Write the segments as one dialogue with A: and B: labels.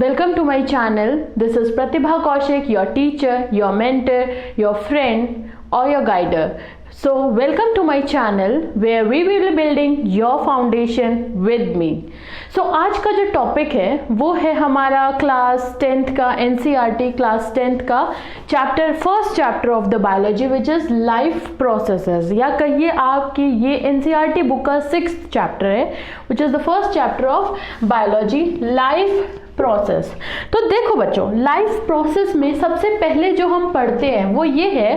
A: Welcome to my channel. This is Pratibha Kaushik, your teacher, your mentor, your friend or your guider. So welcome to my channel where we will be building your foundation with me. So आज का जो topic है वो है हमारा class 10th का NCERT class 10th का first chapter of the biology which is life processes, या कहिए आपकी ये NCERT बुक का 6th चैप्टर है which is the first chapter of biology life process. तो देखो बच्चों, लाइफ प्रोसेस में सबसे पहले जो हम पढ़ते हैं वो ये है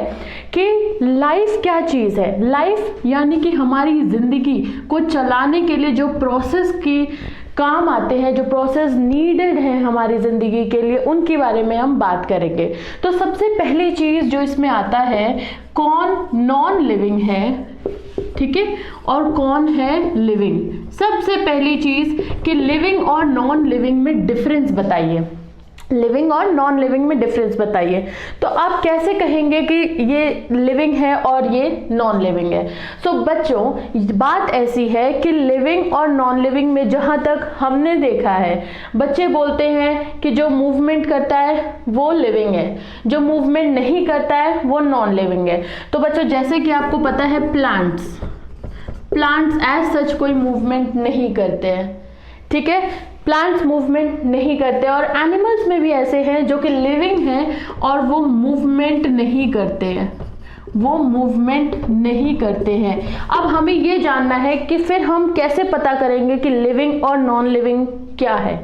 A: कि लाइफ क्या चीज़ है। लाइफ यानी कि हमारी ज़िंदगी को चलाने के लिए जो प्रोसेस की काम आते हैं, जो प्रोसेस नीडेड है हमारी ज़िंदगी के लिए, उनके बारे में हम बात करेंगे। तो सबसे पहली चीज़ जो इसमें आता है, कौन नॉन लिविंग है, ठीक है, और कौन है लिविंग। सबसे पहली चीज कि लिविंग और नॉन लिविंग में डिफरेंस बताइए। लिविंग और नॉन लिविंग में डिफरेंस बताइए। तो आप कैसे कहेंगे कि ये लिविंग है और ये नॉन लिविंग है। सो बच्चों, बात ऐसी है कि लिविंग और नॉन लिविंग में जहाँ तक हमने देखा है, बच्चे बोलते हैं कि जो मूवमेंट करता है वो लिविंग है, जो मूवमेंट नहीं करता है वो नॉन लिविंग है। तो बच्चों, जैसे कि आपको पता है प्लांट्स एज सच कोई मूवमेंट नहीं करते हैं, ठीक है, प्लांट्स मूवमेंट नहीं करते। और एनिमल्स में भी ऐसे हैं जो कि लिविंग हैं और वो मूवमेंट नहीं करते हैं, वो मूवमेंट नहीं करते हैं। अब हमें ये जानना है कि फिर हम कैसे पता करेंगे कि लिविंग और नॉन लिविंग क्या है।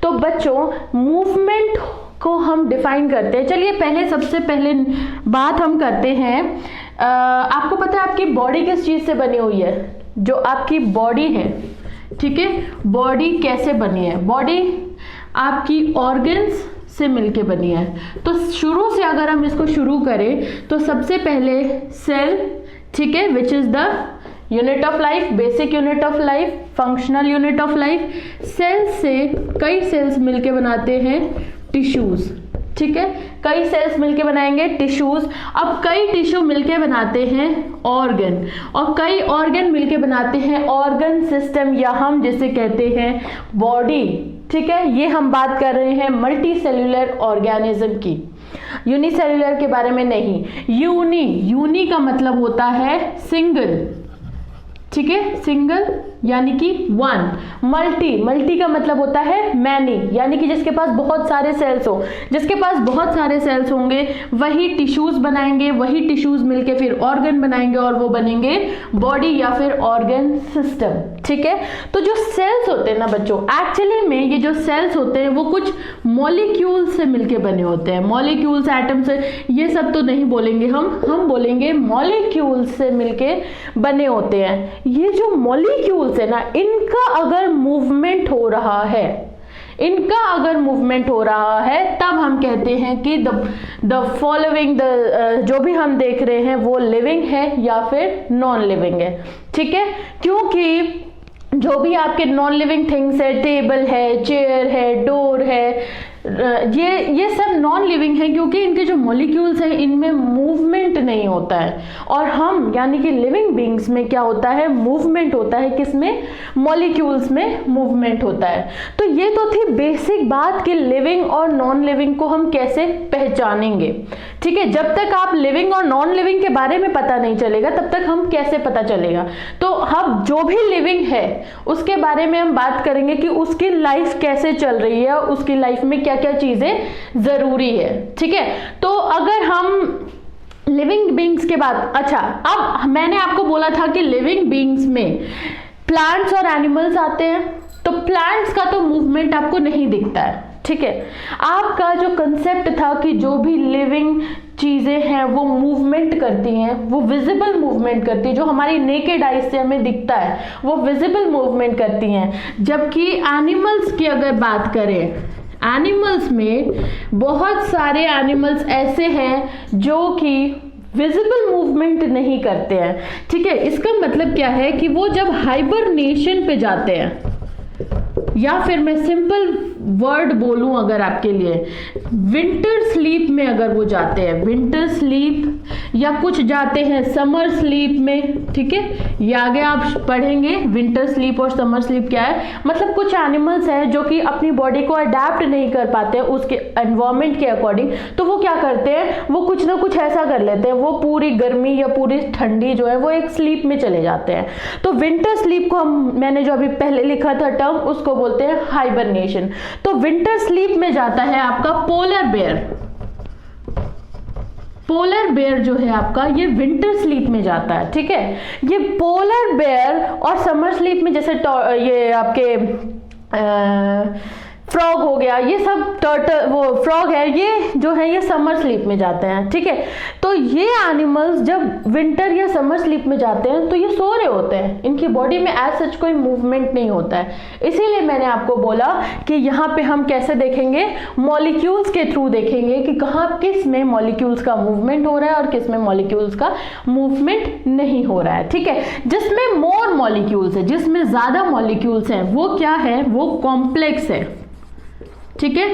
A: तो बच्चों, मूवमेंट को हम डिफाइन करते हैं। चलिए पहले सबसे पहले बात हम करते हैं, आपको पता है आपकी बॉडी किस चीज़ से बनी हुई है। जो आपकी बॉडी है, ठीक है, बॉडी कैसे बनी है। बॉडी आपकी ऑर्गन्स से मिलके बनी है। तो शुरू से अगर हम इसको शुरू करें तो सबसे पहले सेल, ठीक है, which is the unit of life, basic unit of life, functional unit of life. Cell से कई सेल्स मिलके बनाते हैं टिश्यूज, ठीक है, कई सेल्स मिलके बनाएंगे टिश्यूज। अब कई टिश्यू मिलके बनाते हैं ऑर्गन, और कई ऑर्गन मिलके बनाते हैं ऑर्गन सिस्टम, या हम जिसे कहते हैं बॉडी, ठीक है। ये हम बात कर रहे हैं मल्टी सेल्यूलर ऑर्गेनिज्म की, यूनिसेल्यूलर के बारे में नहीं। यूनी का मतलब होता है सिंगल, ठीक है, सिंगल यानी कि वन। मल्टी का मतलब होता है मैनी, यानी कि जिसके पास बहुत सारे सेल्स हो। जिसके पास बहुत सारे सेल्स होंगे वही टिश्यूज बनाएंगे, वही टिश्यूज मिलके फिर ऑर्गन बनाएंगे और वो बनेंगे बॉडी या फिर ऑर्गन सिस्टम, ठीक है। तो जो सेल्स होते हैं ना बच्चों, एक्चुअली में ये जो सेल्स होते हैं वो कुछ मॉलिक्यूल्स से मिलके बने होते हैं। मॉलिक्यूल्स, एटम से, ये सब तो नहीं बोलेंगे हम बोलेंगे मॉलिक्यूल्स से मिलके बने होते हैं। ये जो मॉलिक्यूल्स है ना, इनका अगर मूवमेंट हो रहा है, तब हम कहते हैं कि द फॉलोइंग, जो भी हम देख रहे हैं वो लिविंग है या फिर नॉन लिविंग है, ठीक है। क्योंकि जो भी आपके नॉन लिविंग थिंग्स है, टेबल है, चेयर है, डोर है, ये सब नॉन लिविंग है क्योंकि इनके जो मॉलिक्यूल्स हैं इनमें मूवमेंट नहीं होता है। और हम यानी कि लिविंग बीइंग्स में क्या होता है, मूवमेंट होता है। किसमें? मॉलिक्यूल्स में मूवमेंट होता है। तो ये तो थी बेसिक बात कि लिविंग और नॉन लिविंग को हम कैसे पहचानेंगे, ठीक है। जब तक आप लिविंग और नॉन लिविंग के बारे में पता नहीं चलेगा तब तक हम कैसे पता चलेगा। तो हम जो भी लिविंग है उसके बारे में हम बात करेंगे कि उसकी लाइफ कैसे चल रही है, उसकी लाइफ में क्या क्या चीजें जरूरी है, ठीक है। तो अगर हम लिविंग बीइंग्स के बाद, अच्छा, अब मैंने आपको बोला था कि लिविंग बीइंग्स में प्लांट्स और एनिमल्स आते हैं। तो प्लांट्स का तो मूवमेंट आपको नहीं दिखता है, ठीक है। आपका जो कंसेप्ट था कि जो भी लिविंग चीजें हैं वो मूवमेंट करती हैं, वो विजिबल मूवमेंट करती है, जो हमारी नेकेड आइज से हमें दिखता है वो विजिबल मूवमेंट करती हैं। जबकि एनिमल्स की अगर बात करें, एनिमल्स में बहुत सारे एनिमल्स ऐसे हैं जो कि विजिबल मूवमेंट नहीं करते हैं, ठीक है। इसका मतलब क्या है कि वो जब हाइबरनेशन पे जाते हैं, या फिर मैं सिंपल वर्ड बोलूं अगर आपके लिए, विंटर स्लीप में अगर वो जाते हैं, विंटर स्लीप, या कुछ जाते हैं समर स्लीप में, ठीक है, ये आगे आप पढ़ेंगे विंटर स्लीप और समर स्लीप क्या है। मतलब कुछ एनिमल्स हैं जो कि अपनी बॉडी को अडेप्ट नहीं कर पाते उसके एनवायरमेंट के अकॉर्डिंग, तो वो क्या करते हैं, वो कुछ ना कुछ ऐसा कर लेते हैं, वो पूरी गर्मी या पूरी ठंडी जो है वो एक स्लीप में चले जाते हैं। तो विंटर स्लीप को मैंने जो अभी पहले लिखा था टर्म, उसको बोलते हैं हाइबरनेशन। तो विंटर स्लीप में जाता है आपका पोलर बेयर। पोलर बेयर जो है आपका ये विंटर स्लीप में जाता है, ठीक है। ये पोलर बेयर और समर स्लीप में जैसे ये आपके फ्रॉग हो गया, ये सब टर्टल, वो फ्रॉग है, ये जो है ये समर स्लीप में जाते हैं, ठीक है। तो ये एनिमल्स जब विंटर या समर स्लीप में जाते हैं तो ये सो रहे होते हैं, इनकी बॉडी में एज सच कोई मूवमेंट नहीं होता है। इसीलिए मैंने आपको बोला कि यहाँ पे हम कैसे देखेंगे, मॉलिक्यूल्स के थ्रू देखेंगे कि कहाँ किस में मॉलिक्यूल्स का मूवमेंट हो रहा है और किस में मॉलिक्यूल्स का मूवमेंट नहीं हो रहा है, ठीक है। जिसमें मोर मॉलिक्यूल्स है, जिसमें ज्यादा मॉलिक्यूल्स हैं, वो क्या है, वो कॉम्प्लेक्स है, ठीक है।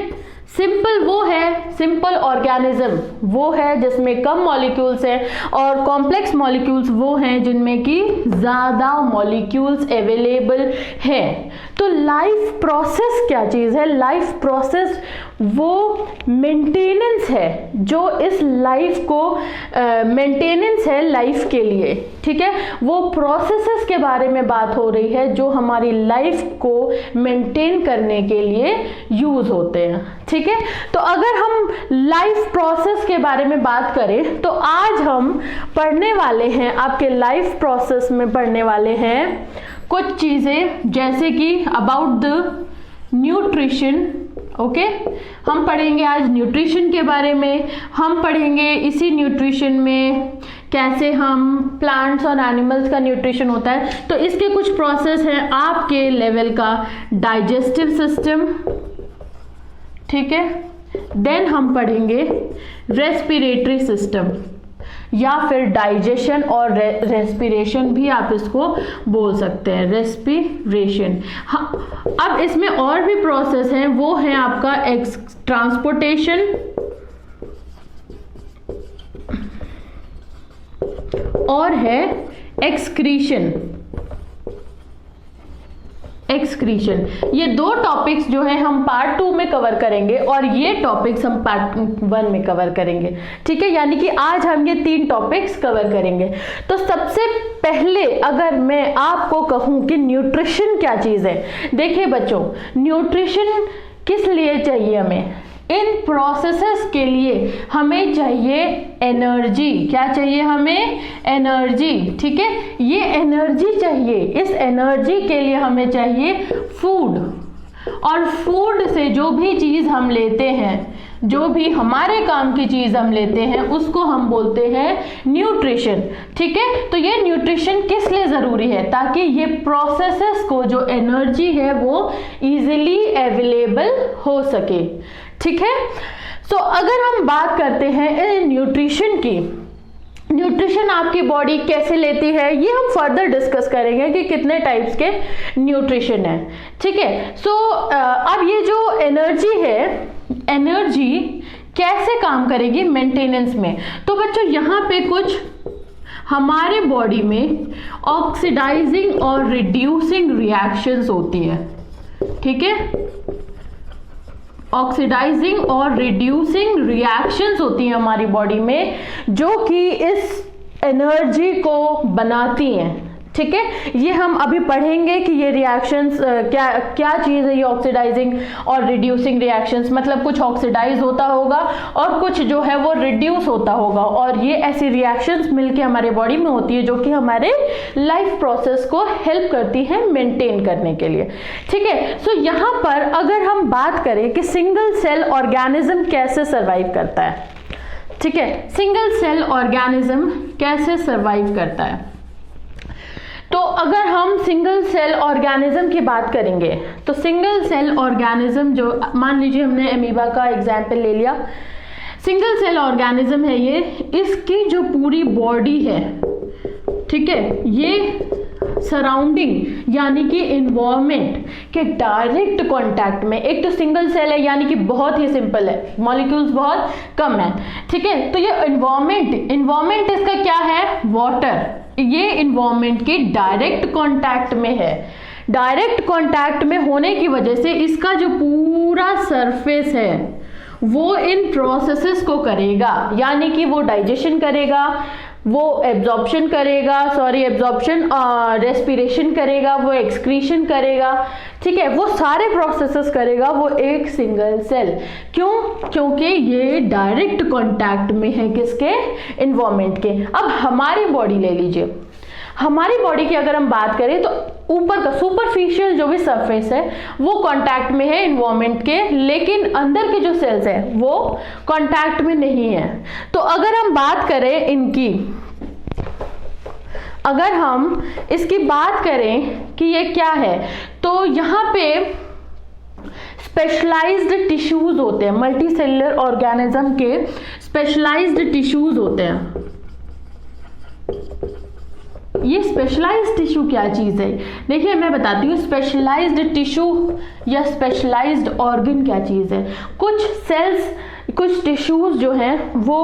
A: सिंपल वो है, सिंपल ऑर्गेनिज्म वो है जिसमें कम मॉलिक्यूल्स हैं, और कॉम्प्लेक्स मॉलिक्यूल्स वो हैं जिनमें कि ज्यादा मॉलिक्यूल्स अवेलेबल हैं। तो लाइफ प्रोसेस क्या चीज है, लाइफ प्रोसेस वो मेंटेनेंस है, जो इस लाइफ को मेंटेनेंस है लाइफ के लिए, ठीक है। वो प्रोसेसेस के बारे में बात हो रही है जो हमारी लाइफ को मेंटेन करने के लिए यूज होते हैं, ठीक है। तो अगर हम लाइफ प्रोसेस के बारे में बात करें तो आज हम पढ़ने वाले हैं, आपके लाइफ प्रोसेस में पढ़ने वाले हैं कुछ चीजें, जैसे कि अबाउट द न्यूट्रिशन, ओके। हम पढ़ेंगे आज न्यूट्रिशन के बारे में, हम पढ़ेंगे इसी न्यूट्रिशन में कैसे हम प्लांट्स और एनिमल्स का न्यूट्रिशन होता है। तो इसके कुछ प्रोसेस हैं आपके लेवल का, डाइजेस्टिव सिस्टम, ठीक है। देन हम पढ़ेंगे रेस्पिरेटरी सिस्टम, या फिर डाइजेशन और रेस्पिरेशन भी आप इसको बोल सकते हैं, रेस्पिरेशन। हाँ, अब इसमें और भी प्रोसेस हैं, वो है आपका ट्रांसपोर्टेशन और है एक्सक्रीशन। एक्सक्रीशन, ये दो टॉपिक्स जो है हम पार्ट 2 में कवर करेंगे और ये टॉपिक्स हम पार्ट 1 में कवर करेंगे, ठीक है। यानी कि आज हम ये 3 टॉपिक्स कवर करेंगे। तो सबसे पहले अगर मैं आपको कहूं कि न्यूट्रिशन क्या चीज है, देखिए बच्चों, न्यूट्रिशन किस लिए चाहिए हमें, इन प्रोसेसेस के लिए हमें चाहिए एनर्जी। क्या चाहिए हमें, एनर्जी, ठीक है। ये एनर्जी चाहिए, इस एनर्जी के लिए हमें चाहिए फूड, और फूड से जो भी चीज हम लेते हैं, जो भी हमारे काम की चीज हम लेते हैं, उसको हम बोलते हैं न्यूट्रिशन, ठीक है। तो ये न्यूट्रिशन किस लिए जरूरी है, ताकि ये प्रोसेसेस को जो एनर्जी है वो इजीली अवेलेबल हो सके, ठीक है। सो अगर हम बात करते हैं न्यूट्रिशन की, न्यूट्रिशन आपकी बॉडी कैसे लेती है, ये हम फर्दर डिस्कस करेंगे कि कितने टाइप्स के न्यूट्रिशन है, ठीक है। सो अब ये जो एनर्जी है, एनर्जी कैसे काम करेगी मेंटेनेंस में, तो बच्चों यहाँ पे कुछ हमारे बॉडी में ऑक्सीडाइजिंग और रिड्यूसिंग रिएक्शंस होती है, ठीक है। ऑक्सीडाइजिंग और रिड्यूसिंग रिएक्शंस होती हैं हमारी बॉडी में, जो कि इस एनर्जी को बनाती हैं, ठीक है। ये हम अभी पढ़ेंगे कि ये रिएक्शंस क्या क्या चीज़ है, ये ऑक्सीडाइजिंग और रिड्यूसिंग रिएक्शंस, मतलब कुछ ऑक्सीडाइज होता होगा और कुछ जो है वो रिड्यूस होता होगा, और ये ऐसी रिएक्शंस मिलके हमारे बॉडी में होती है जो कि हमारे लाइफ प्रोसेस को हेल्प करती है मेंटेन करने के लिए, ठीक है। सो यहाँ पर अगर हम बात करें कि सिंगल सेल ऑर्गेनिज्म कैसे सर्वाइव करता है, ठीक है, सिंगल सेल ऑर्गेनिज्म कैसे सर्वाइव करता है, तो अगर हम सिंगल सेल ऑर्गेनिज्म की बात करेंगे तो सिंगल सेल ऑर्गेनिज्म, जो मान लीजिए हमने अमीबा का एग्जाम्पल ले लिया, सिंगल सेल ऑर्गेनिज्म है ये, इसकी जो पूरी बॉडी है, ठीक है, ये सराउंडिंग यानी कि इन्वायरमेंट के डायरेक्ट कांटेक्ट में, एक तो सिंगल सेल है यानी कि बहुत ही सिंपल है, मॉलिक्यूल्स बहुत कम है, ठीक है। तो ये इन्वायरमेंट इसका क्या है, वाटर, ये इन्वायरमेंट के डायरेक्ट कांटेक्ट में है। डायरेक्ट कांटेक्ट में होने की वजह से इसका जो पूरा सरफेस है वो इन प्रोसेसेस को करेगा, यानी कि वो डाइजेशन करेगा, वो एब्जॉर्प्शन करेगा, रेस्पिरेशन करेगा, वो एक्सक्रीशन करेगा, ठीक है, वो सारे प्रोसेसेस करेगा वो एक सिंगल सेल। क्यों? क्योंकि ये डायरेक्ट कांटेक्ट में है किसके, एनवायरनमेंट के। अब हमारी बॉडी ले लीजिए, हमारी बॉडी की अगर हम बात करें तो ऊपर का सुपरफिशियल जो भी सरफेस है वो कांटेक्ट में है एनवायरनमेंट के, लेकिन अंदर के जो सेल्स हैं वो कांटेक्ट में नहीं है। तो अगर हम बात करें इनकी, अगर हम इसकी बात करें कि ये क्या है, तो यहाँ पे स्पेशलाइज्ड टिश्यूज होते हैं, मल्टी सेलुलर ऑर्गेनिज्म के स्पेशलाइज्ड टिश्यूज होते हैं। ये स्पेशलाइज्ड टिश्यू क्या चीज है, देखिए मैं बताती हूँ। स्पेशलाइज्ड टिश्यू या स्पेशलाइज्ड ऑर्गन क्या चीज है। कुछ सेल्स, कुछ टिश्यूज जो हैं वो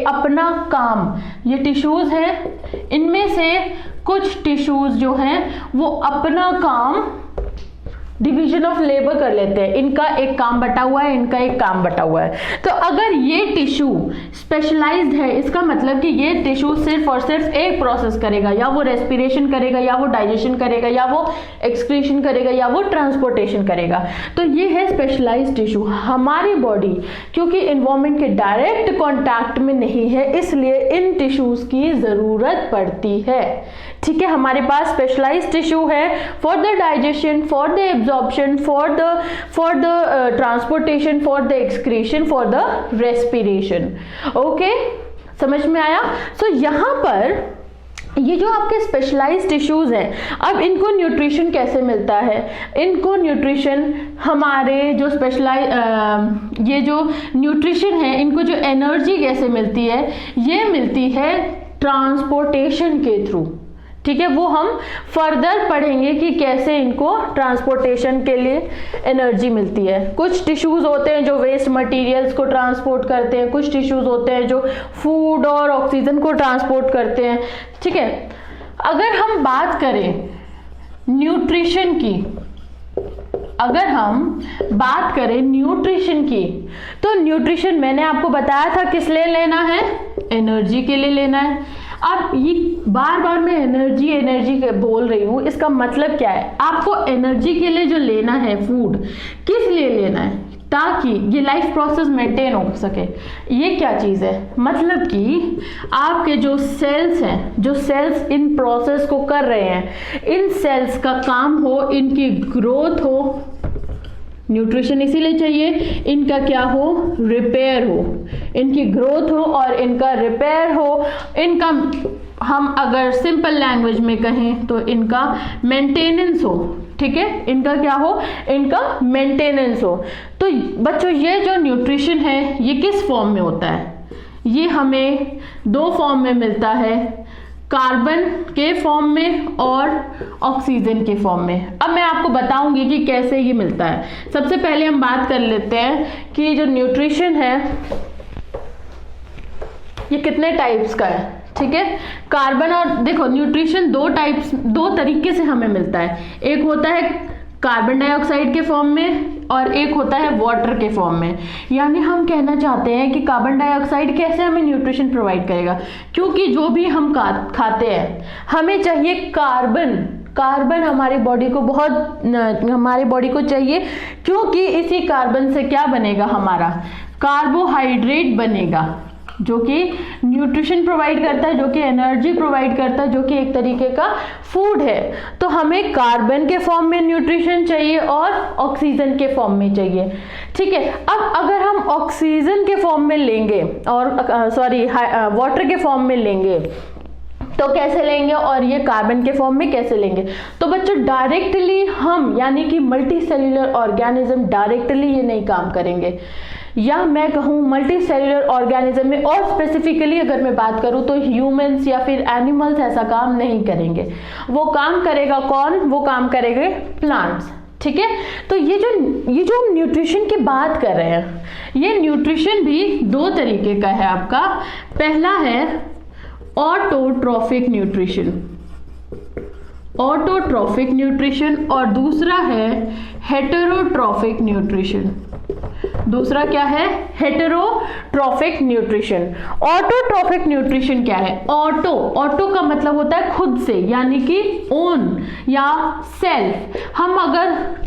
A: अपना काम, ये टिश्यूज हैं, इनमें से कुछ टिश्यूज जो हैं वो अपना काम डिवीजन ऑफ लेबर कर लेते हैं, इनका एक काम बटा हुआ है, इनका एक काम बटा हुआ है। तो अगर ये टिश्यू स्पेशलाइज्ड है, इसका मतलब कि ये टिश्यू सिर्फ और सिर्फ एक प्रोसेस करेगा, या वो रेस्पिरेशन करेगा, या वो डाइजेशन करेगा, या वो एक्सक्रीशन करेगा, या वो ट्रांसपोर्टेशन करेगा। तो ये है स्पेशलाइज्ड टिश्यू। हमारी बॉडी क्योंकि एनवायरनमेंट के डायरेक्ट कॉन्टैक्ट में नहीं है, इसलिए इन टिश्यूज की जरूरत पड़ती है, ठीक है। हमारे पास स्पेशलाइज्ड टिश्यू है for the digestion, for the absorption, for the transportation, for the excretion, for the respiration. Okay, समझ में आया। सो यहाँ पर ये जो आपके स्पेशलाइज्ड टिश्यूज हैं, अब इनको न्यूट्रिशन कैसे मिलता है, इनको न्यूट्रिशन हमारे जो ये जो न्यूट्रिशन है, इनको जो एनर्जी कैसे मिलती है, ये मिलती है ट्रांसपोर्टेशन के थ्रू, ठीक है। वो हम फर्दर पढ़ेंगे कि कैसे इनको ट्रांसपोर्टेशन के लिए एनर्जी मिलती है। कुछ टिश्यूज होते हैं जो वेस्ट मटेरियल्स को ट्रांसपोर्ट करते हैं, कुछ टिश्यूज होते हैं जो फूड और ऑक्सीजन को ट्रांसपोर्ट करते हैं, ठीक है। अगर हम बात करें न्यूट्रिशन की, अगर हम बात करें न्यूट्रिशन की, तो न्यूट्रिशन मैंने आपको बताया था किस लिए लेना है, एनर्जी के लिए लेना है। अब ये बार बार मैं एनर्जी बोल रही हूँ, इसका मतलब क्या है, आपको एनर्जी के लिए जो लेना है फूड, किस लिए लेना है, ताकि ये लाइफ प्रोसेस मेंटेन हो सके। ये क्या चीज़ है, मतलब कि आपके जो सेल्स हैं, जो सेल्स इन प्रोसेस को कर रहे हैं, इन सेल्स का काम हो, इनकी ग्रोथ हो, न्यूट्रिशन इसीलिए चाहिए, इनका क्या हो, रिपेयर हो, इनकी ग्रोथ हो और इनका रिपेयर हो, इनका हम अगर सिंपल लैंग्वेज में कहें तो इनका मेंटेनेंस हो, ठीक है। इनका क्या हो, इनका मेंटेनेंस हो। तो बच्चों ये जो न्यूट्रिशन है ये किस फॉर्म में होता है, ये हमें दो फॉर्म में मिलता है, कार्बन के फॉर्म में और ऑक्सीजन के फॉर्म में। अब मैं आपको बताऊंगी कि कैसे ये मिलता है। सबसे पहले हम बात कर लेते हैं कि जो न्यूट्रिशन है ये कितने टाइप्स का है, ठीक है। कार्बन और देखो न्यूट्रिशन दो तरीके से हमें मिलता है, एक होता है कार्बन डाइऑक्साइड के फॉर्म में और एक होता है वाटर के फॉर्म में। यानी हम कहना चाहते हैं कि कार्बन डाइऑक्साइड कैसे हमें न्यूट्रिशन प्रोवाइड करेगा, क्योंकि जो भी हम खाते हैं हमें चाहिए कार्बन हमारी बॉडी को चाहिए, क्योंकि इसी कार्बन से क्या बनेगा, हमारा कार्बोहाइड्रेट बनेगा, जो कि न्यूट्रिशन प्रोवाइड करता है, जो कि एनर्जी प्रोवाइड करता है, जो कि एक तरीके का फूड है। तो हमें कार्बन के फॉर्म में न्यूट्रिशन चाहिए और ऑक्सीजन के फॉर्म में चाहिए, ठीक है। अब अगर हम ऑक्सीजन के फॉर्म में लेंगे और वाटर के फॉर्म में लेंगे तो कैसे लेंगे, और ये कार्बन के फॉर्म में कैसे लेंगे। तो बच्चों डायरेक्टली हम, यानी कि मल्टी सेल्यूलर ऑर्गेनिज्म डायरेक्टली ये नहीं काम करेंगे, या मैं कहूँ मल्टी सेल्यूलर ऑर्गेनिज्म में, और स्पेसिफिकली अगर मैं बात करूँ तो ह्यूमंस या फिर एनिमल्स ऐसा काम नहीं करेंगे। वो काम करेगा कौन? वो काम करेंगे प्लांट्स। ठीक है, तो ये जो हम न्यूट्रिशन की बात कर रहे हैं, ये न्यूट्रिशन भी दो तरीके का है आपका। पहला है ऑटोट्रॉफिक न्यूट्रिशन, ऑटोट्रॉफिक न्यूट्रिशन, और दूसरा है हेटेरोट्रॉफिक न्यूट्रिशन। दूसरा क्या है? Heterotrophic nutrition. ऑटोट्रॉफिक न्यूट्रिशन क्या है? ऑटो का मतलब होता है खुद से, यानी कि ओन या सेल्फ। हम अगर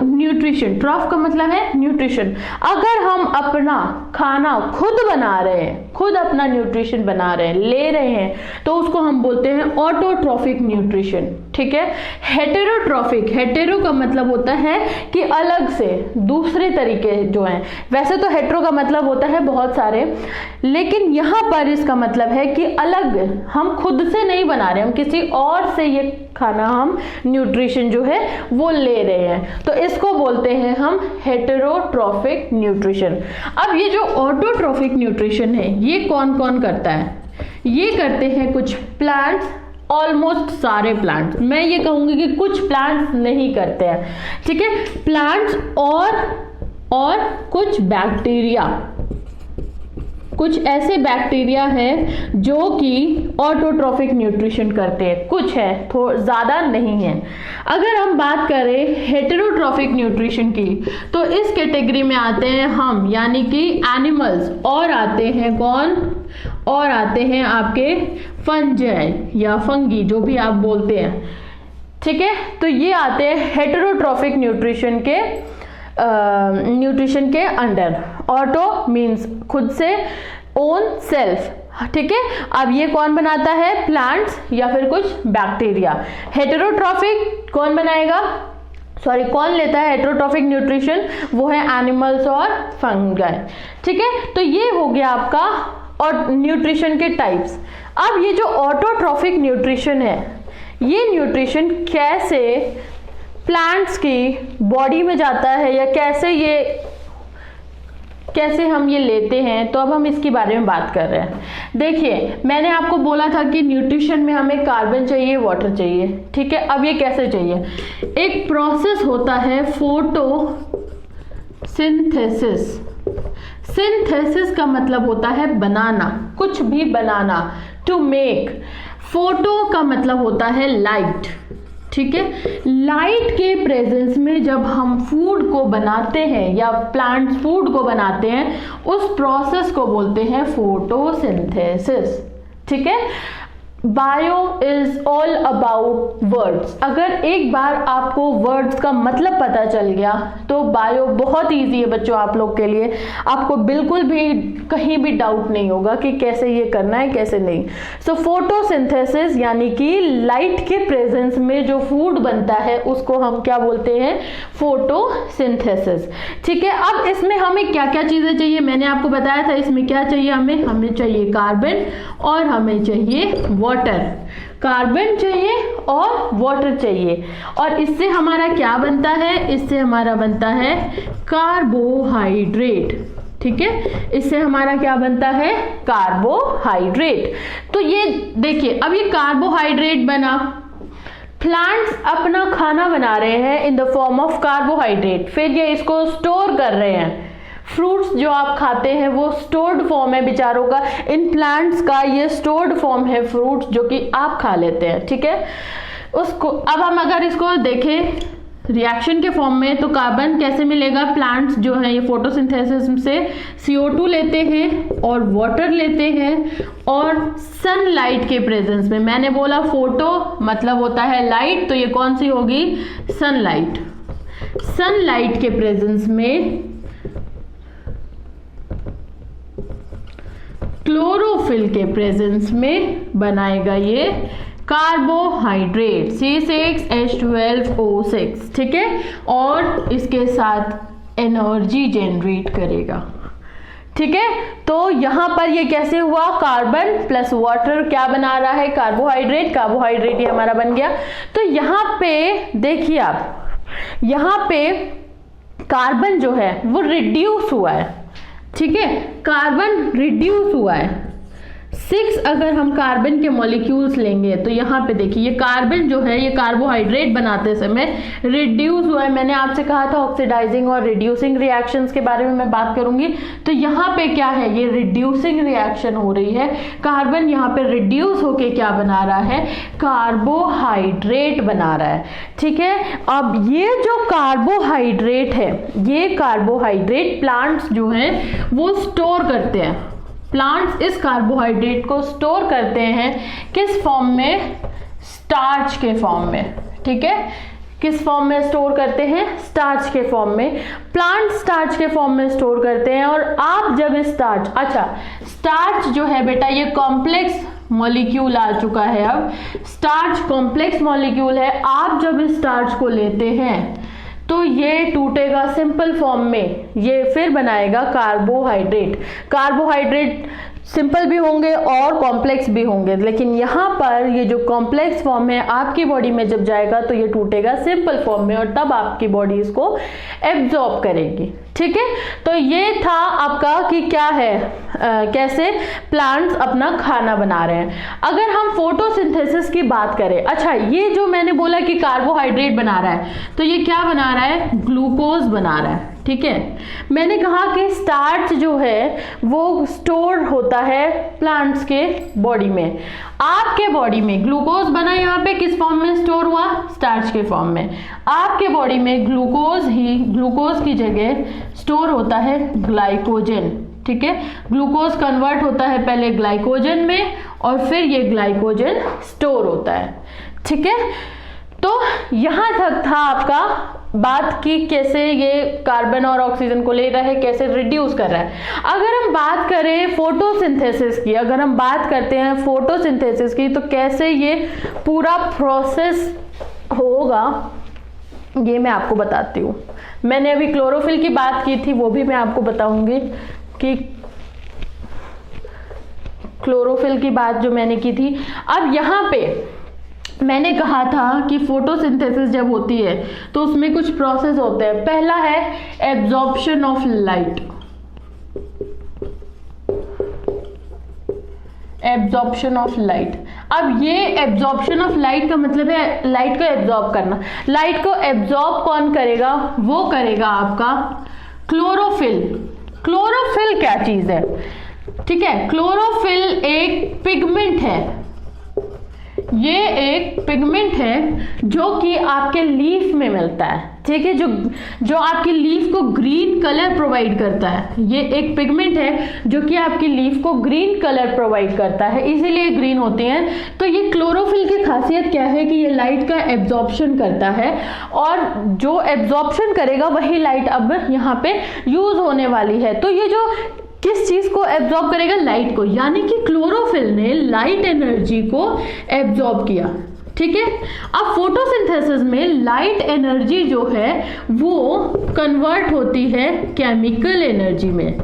A: न्यूट्रिशन, ट्रॉफ का मतलब है न्यूट्रिशन। अगर हम अपना खाना खुद बना रहे हैं, खुद अपना न्यूट्रिशन बना रहे हैं, ले रहे हैं, तो उसको हम बोलते हैं ऑटोट्रॉफिक न्यूट्रिशन। ठीक है। हेटेरोट्रॉफिक, हेटेरो का मतलब होता है कि अलग से, दूसरे तरीके जो हैं। वैसे तो हेटेरो का मतलब होता है बहुत सारे, लेकिन यहां पर इसका मतलब है कि अलग, हम खुद से नहीं बना रहे, हम किसी और से ये खाना, हम न्यूट्रिशन जो है वो ले रहे हैं, तो इसको बोलते हैं हम हेटेरोट्रॉफिक न्यूट्रिशन। अब ये जो ऑटोट्रॉफिक न्यूट्रिशन है, ये कौन कौन करता है? ये करते हैं कुछ प्लांट्स, ऑलमोस्ट सारे प्लांट्स। मैं ये कहूंगी कि कुछ प्लांट्स नहीं करते हैं। ठीक है, प्लांट्स और कुछ बैक्टीरिया, कुछ ऐसे बैक्टीरिया हैं जो कि ऑटोट्रॉफिक न्यूट्रिशन करते हैं। कुछ है, ज़्यादा नहीं है। अगर हम बात करें हेटेरोट्रॉफिक न्यूट्रिशन की, तो इस कैटेगरी में आते हैं हम, यानी कि एनिमल्स, और आते हैं कौन? और आते हैं आपके फंजाई या फंगी, जो भी आप बोलते हैं। ठीक है, तो ये आते हैं हेटेरोट्रॉफिक न्यूट्रिशन के अंडर। ऑटो मीन्स खुद से, ओन सेल्फ। ठीक है, अब ये कौन बनाता है? प्लांट्स या फिर कुछ बैक्टीरिया। हेटेरोट्रॉफिक कौन बनाएगा? कौन लेता है हेटेरोट्रॉफिक न्यूट्रिशन? वो है एनिमल्स और फंगाई। ठीक है, तो ये हो गया आपका और न्यूट्रिशन के टाइप्स। अब ये जो ऑटोट्रॉफिक न्यूट्रिशन है, ये न्यूट्रिशन कैसे प्लांट्स की बॉडी में जाता है, या कैसे हम ये लेते हैं, तो अब हम इसके बारे में बात कर रहे हैं। देखिए, मैंने आपको बोला था कि न्यूट्रिशन में हमें कार्बन चाहिए, वाटर चाहिए। ठीक है, अब ये कैसे चाहिए? एक प्रोसेस होता है फोटोसिंथेसिस। सिंथेसिस का मतलब होता है बनाना, कुछ भी बनाना, टू मेक। फोटो का मतलब होता है लाइट। ठीक है, लाइट के प्रेजेंस में जब हम फूड को बनाते हैं या प्लांट्स फूड को बनाते हैं, उस प्रोसेस को बोलते हैं फोटोसिंथेसिस। ठीक है, bio is all about words. अगर एक बार आपको वर्ड्स का मतलब पता चल गया तो बायो बहुत इजी है बच्चों आप लोग के लिए। आपको बिल्कुल भी कहीं भी डाउट नहीं होगा कि कैसे ये करना है, कैसे नहीं। सो फोटोसिंथेसिस यानी कि लाइट के प्रेजेंस में जो फूड बनता है उसको हम क्या बोलते हैं? फोटोसिंथेसिस। ठीक है, अब इसमें हमें क्या क्या चीजें चाहिए? मैंने आपको बताया था इसमें क्या चाहिए हमें चाहिए कार्बन और हमें चाहिए वाटर। कार्बन चाहिए और वाटर चाहिए, और इससे हमारा क्या बनता है? इससे हमारा बनता है कार्बोहाइड्रेट। ठीक है, इससे हमारा क्या बनता है? कार्बोहाइड्रेट। तो ये देखिए, अब ये कार्बोहाइड्रेट बना, प्लांट्स अपना खाना बना रहे हैं इन द फॉर्म ऑफ कार्बोहाइड्रेट, फिर ये इसको स्टोर कर रहे हैं। फ्रूट्स जो आप खाते हैं वो स्टोर्ड फॉर्म है बेचारों का, इन प्लांट्स का ये स्टोर्ड फॉर्म है फ्रूट्स जो कि आप खा लेते हैं। ठीक है, उसको अब हम अगर इसको देखें रिएक्शन के फॉर्म में, तो कार्बन कैसे मिलेगा? प्लांट्स जो है ये फोटोसिंथेसिस से CO2 लेते हैं और वाटर लेते हैं, और सनलाइट के प्रेजेंस में, मैंने बोला फोटो मतलब होता है लाइट, तो ये कौन सी होगी? सनलाइट। सनलाइट के प्रेजेंस में क्लोरोफिल के प्रेजेंस में बनाएगा ये कार्बोहाइड्रेट C6H12O6। ठीक है, और इसके साथ एनर्जी जनरेट करेगा। ठीक है, तो यहां पर ये कैसे हुआ? कार्बन प्लस वाटर क्या बना रहा है? कार्बोहाइड्रेट। कार्बोहाइड्रेट ये हमारा बन गया। तो यहां पे देखिए आप, यहां पे कार्बन जो है वो रिड्यूस हुआ है, ठीक है, कार्बन रिड्यूस हुआ है। 6 अगर हम कार्बन के मॉलिक्यूल्स लेंगे तो यहाँ पे देखिए ये कार्बन जो है ये कार्बोहाइड्रेट बनाते समय रिड्यूस हुआ है। मैंने आपसे कहा था ऑक्सीडाइजिंग और रिड्यूसिंग रिएक्शंस के बारे में मैं बात करूंगी, तो यहाँ पे क्या है, ये रिड्यूसिंग रिएक्शन हो रही है। कार्बन यहाँ पे रिड्यूस होके क्या बना रहा है, कार्बोहाइड्रेट बना रहा है, ठीक है। अब ये जो कार्बोहाइड्रेट है, ये कार्बोहाइड्रेट प्लांट्स जो है वो स्टोर करते हैं। प्लांट्स इस कार्बोहाइड्रेट को स्टोर करते हैं किस फॉर्म में, स्टार्च के फॉर्म में, ठीक है। किस फॉर्म में स्टोर करते हैं, स्टार्च के फॉर्म में। प्लांट स्टार्च के फॉर्म में स्टोर करते हैं। और आप जब स्टार्च, अच्छा स्टार्च जो है बेटा ये कॉम्प्लेक्स मॉलिक्यूल आ चुका है, अब स्टार्च कॉम्प्लेक्स मॉलिक्यूल है। आप जब स्टार्च को लेते हैं तो ये टूटेगा सिंपल फॉर्म में, ये फिर बनाएगा कार्बोहाइड्रेट। कार्बोहाइड्रेट सिंपल भी होंगे और कॉम्प्लेक्स भी होंगे, लेकिन यहाँ पर ये जो कॉम्प्लेक्स फॉर्म है आपकी बॉडी में जब जाएगा तो ये टूटेगा सिंपल फॉर्म में, और तब आपकी बॉडी इसको एब्जॉर्ब करेगी, ठीक है। तो ये था आपका कि क्या है, कैसे प्लांट्स अपना खाना बना रहे हैं। अगर हम फोटोसिंथेसिस की बात करें, अच्छा ये जो मैंने बोला कि कार्बोहाइड्रेट बना रहा है, तो ये क्या बना रहा है, ग्लूकोज बना रहा है, ठीक है। मैंने कहा कि स्टार्च जो है वो स्टोर होता है प्लांट्स के बॉडी में। आपके बॉडी में ग्लूकोज बना, यहाँ पे किस फॉर्म में स्टोर हुआ, स्टार्च के फॉर्म में। आपके बॉडी में ग्लूकोज की जगह स्टोर होता है ग्लाइकोजन, ठीक है। ग्लूकोज कन्वर्ट होता है पहले ग्लाइकोजन में और फिर ये ग्लाइकोजन स्टोर होता है, ठीक है। तो यहां तक था आपका बात की कैसे ये कार्बन और ऑक्सीजन को ले रहा है, कैसे रिड्यूस कर रहा है। अगर हम बात करें फोटोसिंथेसिस की, अगर हम बात करते हैं फोटोसिंथेसिस की, तो कैसे ये पूरा प्रोसेस होगा ये मैं आपको बताती हूँ। मैंने अभी क्लोरोफिल की बात की थी, वो भी मैं आपको बताऊंगी कि क्लोरोफिल की बात जो मैंने की थी। अब यहाँ पे मैंने कहा था कि फोटोसिंथेसिस जब होती है तो उसमें कुछ प्रोसेस होते हैं। पहला है absorption of light, absorption of light. अब ये एब्जॉर्प्शन ऑफ लाइट का मतलब है लाइट को एब्जॉर्ब करना। लाइट को एब्जॉर्ब कौन करेगा, वो करेगा आपका क्लोरोफिल। क्लोरोफिल क्या चीज है, ठीक है। क्लोरोफिल एक पिगमेंट है, ये एक पिगमेंट है जो कि आपके लीफ में मिलता है, ठीक है। जो आपकी लीफ को ग्रीन कलर प्रोवाइड करता है, ये एक पिगमेंट है जो कि आपकी लीफ को ग्रीन कलर प्रोवाइड करता है, इसीलिए ग्रीन होती हैं। तो ये क्लोरोफिल की खासियत क्या है कि ये लाइट का एब्जॉर्प्शन करता है, और जो एब्जॉर्प्शन करेगा वही लाइट अब यहाँ पे यूज होने वाली है। तो ये जो किस चीज को एब्जॉर्ब करेगा, लाइट को, यानी कि क्लोरोफिल ने लाइट एनर्जी को एब्जॉर्ब किया, ठीक है। अब फोटोसिंथेसिस में लाइट एनर्जी जो है वो कन्वर्ट होती है केमिकल एनर्जी में,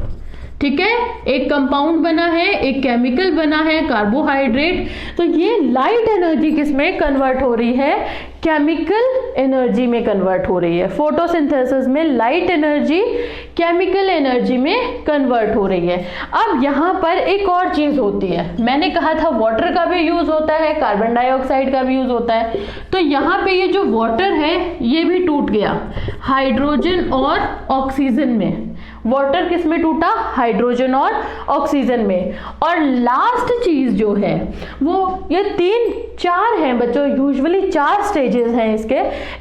A: ठीक है। एक कंपाउंड बना है, एक केमिकल बना है कार्बोहाइड्रेट, तो ये लाइट एनर्जी किस में कन्वर्ट हो रही है, केमिकल एनर्जी में कन्वर्ट हो रही है। फोटोसिंथेसिस में लाइट एनर्जी केमिकल एनर्जी में कन्वर्ट हो रही है। अब यहाँ पर एक और चीज होती है, मैंने कहा था वाटर का भी यूज होता है, कार्बन डाइऑक्साइड का भी यूज होता है। तो यहाँ पे ये जो वाटर है ये भी टूट गया हाइड्रोजन और ऑक्सीजन में। वाटर किस में टूटा, हाइड्रोजन और ऑक्सीजन में। और लास्ट चीज जो है वो ये 3-4 हैं बच्चों, यूजुअली 4 स्टेजेस हैं इसके।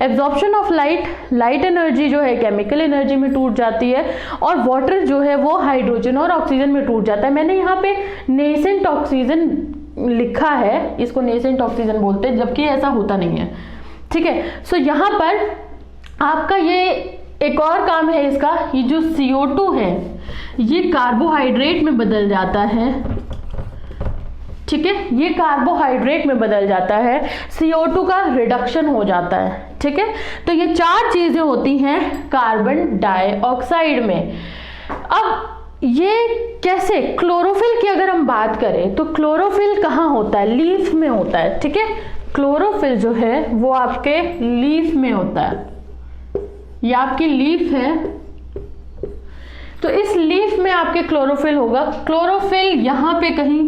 A: Absorption of light, light energy जो है केमिकल एनर्जी में टूट जाती है, और वाटर जो है वो हाइड्रोजन और ऑक्सीजन में टूट जाता है। मैंने यहाँ पे नेसेंट ऑक्सीजन लिखा है, इसको नेसेंट ऑक्सीजन बोलते हैं, जबकि ऐसा होता नहीं है, ठीक है। सो यहाँ पर आपका ये एक और काम है इसका, ये जो CO2 है ये कार्बोहाइड्रेट में बदल जाता है, ठीक है। ये कार्बोहाइड्रेट में बदल जाता है, CO2 का रिडक्शन हो जाता है, ठीक है। तो ये 4 चीजें होती हैं कार्बन डाइऑक्साइड में। अब ये कैसे, क्लोरोफिल की अगर हम बात करें तो क्लोरोफिल कहाँ होता है, लीफ में होता है, ठीक है। क्लोरोफिल जो है वो आपके लीफ में होता है, ये आपकी लीफ है, तो इस लीफ में आपके क्लोरोफिल होगा। क्लोरोफिल यहाँ पे कहीं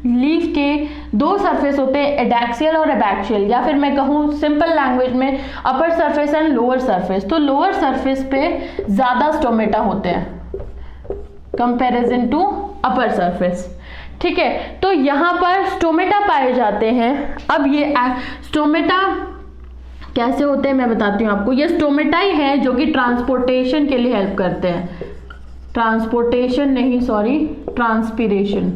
A: लीफ के दो सरफेस होते हैं, एडैक्सियल और एबैक्सियल, या फिर मैं कहूँ सिंपल लैंग्वेज में upper surface and lower surface. तो लोअर सरफेस पे ज़्यादा स्टोमेटा होते हैं कंपैरिजन टू अपर सरफेस, ठीक है। तो यहाँ पर स्टोमेटा पाए जाते हैं। अब ये स्टोमेटा कैसे होते हैं मैं बताती हूँ आपको। ये स्टोमेटा ही है जो कि ट्रांसपोर्टेशन के लिए हेल्प करते हैं, ट्रांसपोर्टेशन नहीं, सॉरी, ट्रांसपीरेशन।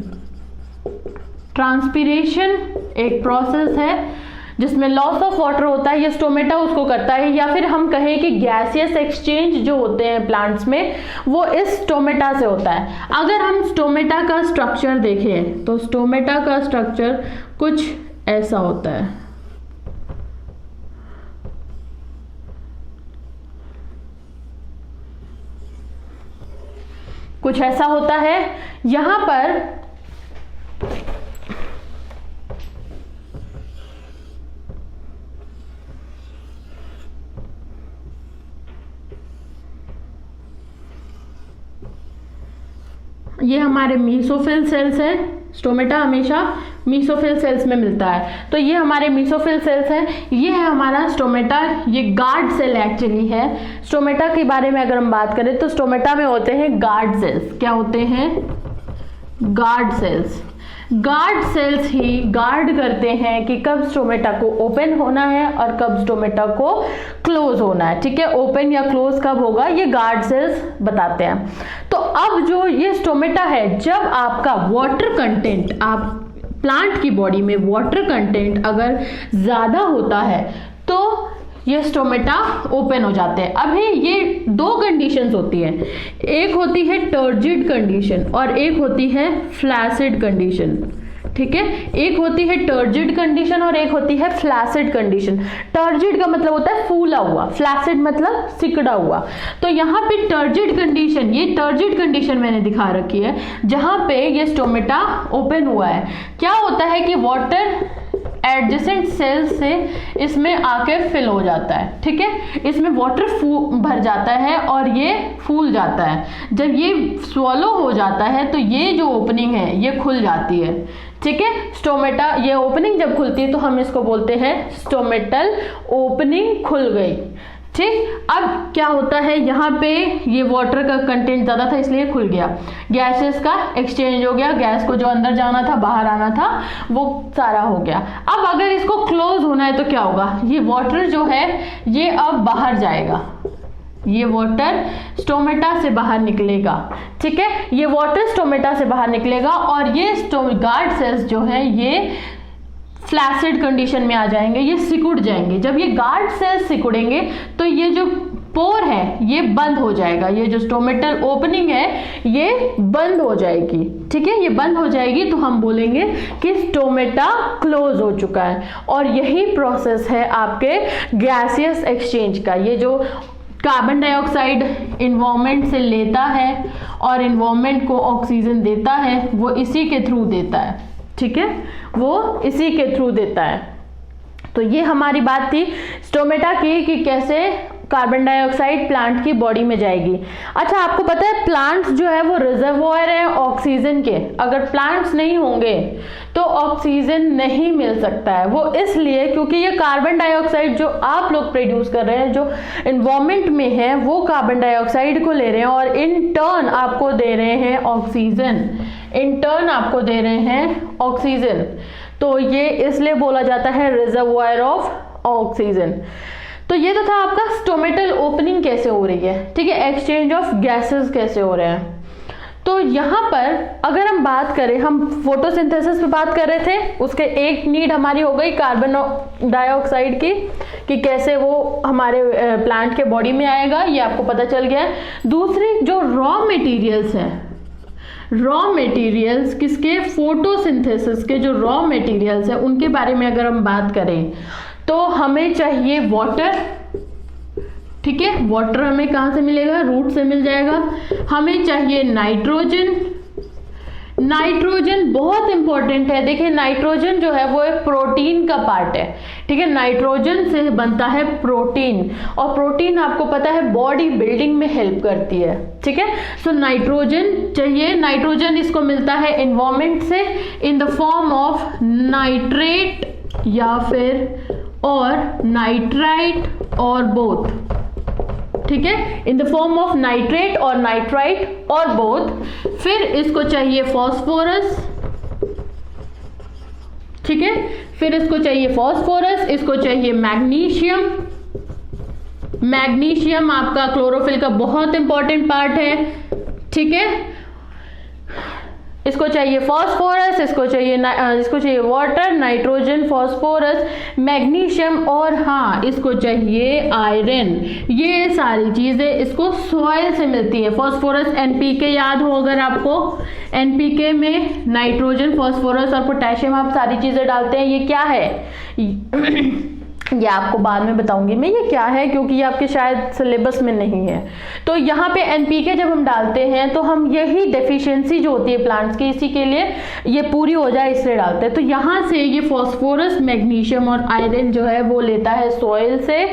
A: ट्रांसपीरेशन एक प्रोसेस है जिसमें लॉस ऑफ वाटर होता है, ये स्टोमेटा उसको करता है। या फिर हम कहें कि गैसियस एक्सचेंज जो होते हैं प्लांट्स में, वो इस स्टोमेटा से होता है। अगर हम स्टोमेटा का स्ट्रक्चर देखें तो स्टोमेटा का स्ट्रक्चर कुछ ऐसा होता है। कुछ ऐसा होता है। यहां पर ये हमारे मीसोफिल सेल्स हैं। स्टोमेटा हमेशा मीसोफिल सेल्स में मिलता है, तो ये हमारे मीसोफिल सेल्स हैं। ये है हमारा स्टोमेटा, ये गार्ड सेल एक्चुअली है। स्टोमेटा के बारे में अगर हम बात करें तो स्टोमेटा में होते हैं गार्ड सेल्स। क्या होते हैं? Guard cells. गार्ड सेल्स ही गार्ड करते हैं कि कब स्टोमेटा को ओपन होना है और कब स्टोमेटा को क्लोज होना है, ठीक है। ओपन या क्लोज कब होगा ये गार्ड सेल्स बताते हैं। तो अब जो ये स्टोमेटा है, जब आपका वाटर कंटेंट, आप प्लांट की बॉडी में वाटर कंटेंट अगर ज़्यादा होता है तो ये स्टोमेटा ओपन हो जाते हैं। अभी ये दो कंडीशंस होती हैं, एक होती है टर्जिड कंडीशन और एक होती है फ्लैसिड कंडीशन, ठीक है। एक होती है टर्जिड कंडीशन और एक होती है फ्लैसिड कंडीशन। टर्जिड का मतलब होता है फूला हुआ, फ्लैसिड मतलब सिकुड़ा हुआ। तो यहाँ पे टर्जिड कंडीशन, ये टर्जिड कंडीशन मैंने दिखा रखी है जहाँ पे ये स्टोमेटा ओपन हुआ है। क्या होता है कि वाटर एडजेसेंट सेल्स से इसमें आके फिल हो जाता है, ठीक है। इसमें वाटर भर जाता है और ये फूल जाता है। जब ये स्वॉलो हो जाता है तो ये जो ओपनिंग है ये खुल जाती है, ठीक है। स्टोमेटा, ये ओपनिंग जब खुलती है तो हम इसको बोलते हैं स्टोमेटल ओपनिंग खुल गई, ठीक। अब क्या होता है, यहाँ पे ये वाटर का कंटेंट ज़्यादा था इसलिए खुल गया, गैसेस का एक्सचेंज हो गया, गैस को जो अंदर जाना था बाहर आना था वो सारा हो गया। अब अगर इसको क्लोज होना है तो क्या होगा, ये वाटर जो है ये अब बाहर जाएगा, ये वाटर स्टोमेटा से बाहर निकलेगा, ठीक है। ये वाटर स्टोमेटा से बाहर निकलेगा और ये गार्ड सेल्स जो है ये फ्लैसिड कंडीशन में आ जाएंगे, ये सिकुड़ जाएंगे। जब ये गार्ड सेल्स सिकुड़ेंगे तो ये जो पोर है ये बंद हो जाएगा, ये जो स्टोमेटल ओपनिंग है ये बंद हो जाएगी, ठीक है। ये बंद हो जाएगी तो हम बोलेंगे कि स्टोमेटा क्लोज हो चुका है। और यही प्रोसेस है आपके गैसियस एक्सचेंज का। ये जो कार्बन डाइऑक्साइड इन्वायरमेंट से लेता है और इन्वायरमेंट को ऑक्सीजन देता है, वो इसी के थ्रू देता है, ठीक है, वो इसी के थ्रू देता है। तो ये हमारी बात थी स्टोमेटा की कि कैसे कार्बन डाइऑक्साइड प्लांट की बॉडी में जाएगी। अच्छा, आपको पता है प्लांट्स जो है वो रिजर्वोयर है ऑक्सीजन के। अगर प्लांट्स नहीं होंगे तो ऑक्सीजन नहीं मिल सकता है। वो इसलिए क्योंकि ये कार्बन डाइऑक्साइड जो आप लोग प्रोड्यूस कर रहे हैं, जो इन्वायरमेंट में है, वो कार्बन डाइऑक्साइड को ले रहे हैं और इन टर्न आपको दे रहे हैं ऑक्सीजन, इन टर्न आपको दे रहे हैं ऑक्सीजन। तो ये इसलिए बोला जाता है रिजर्वोयर ऑफ ऑक्सीजन। तो ये तो था आपका स्टोमेटल ओपनिंग कैसे हो रही है, ठीक है, एक्सचेंज ऑफ गैसेस कैसे हो रहे हैं। तो यहाँ पर अगर हम बात करें, हम फोटोसिंथेसिस पे बात कर रहे थे, उसके एक नीड हमारी हो गई कार्बन डाइऑक्साइड की कि कैसे वो हमारे प्लांट के बॉडी में आएगा, ये आपको पता चल गया है। दूसरी जो रॉ मटेरियल्स हैं, रॉ मटेरियल्स किसके, फोटोसिंथेसिस के जो रॉ मटेरियल्स हैं उनके बारे में अगर हम बात करें तो हमें चाहिए वाटर, ठीक है। वाटर हमें कहाँ से मिलेगा, रूट से मिल जाएगा। हमें चाहिए नाइट्रोजन, नाइट्रोजन बहुत इंपॉर्टेंट है। देखिए नाइट्रोजन जो है वो एक प्रोटीन का पार्ट है, ठीक है। नाइट्रोजन से बनता है प्रोटीन, और प्रोटीन आपको पता है बॉडी बिल्डिंग में हेल्प करती है, ठीक है। सो नाइट्रोजन चाहिए। नाइट्रोजन इसको मिलता है एनवायरमेंट से इन द फॉर्म ऑफ नाइट्रेट या फिर और नाइट्राइट और बोथ, ठीक है, इन द फॉर्म ऑफ नाइट्रेट और नाइट्राइट और बोथ। फिर इसको चाहिए फॉस्फोरस, ठीक है, फिर इसको चाहिए फॉस्फोरस, इसको चाहिए मैग्नीशियम। मैग्नीशियम आपका क्लोरोफिल का बहुत इंपॉर्टेंट पार्ट है, ठीक है। इसको चाहिए फॉस्फोरस, इसको चाहिए वाटर, नाइट्रोजन, फॉस्फोरस, मैग्नीशियम और हाँ इसको चाहिए आयरन। ये सारी चीजें इसको सॉइल से मिलती है। फॉस्फोरस एनपीके याद हो अगर आपको, एनपीके में नाइट्रोजन, फॉस्फोरस और पोटेशियम आप सारी चीजें डालते हैं। ये क्या है ये आपको बाद में बताऊंगी मैं ये क्या है, क्योंकि ये आपके शायद सिलेबस में नहीं है। तो यहाँ पे एनपीके जब हम डालते हैं तो हम यही डेफिशिएंसी जो होती है प्लांट्स की, इसी के लिए ये पूरी हो जाए इसलिए डालते हैं। तो यहाँ से ये फॉस्फोरस, मैग्नीशियम और आयरन जो है वो लेता है सॉइल से,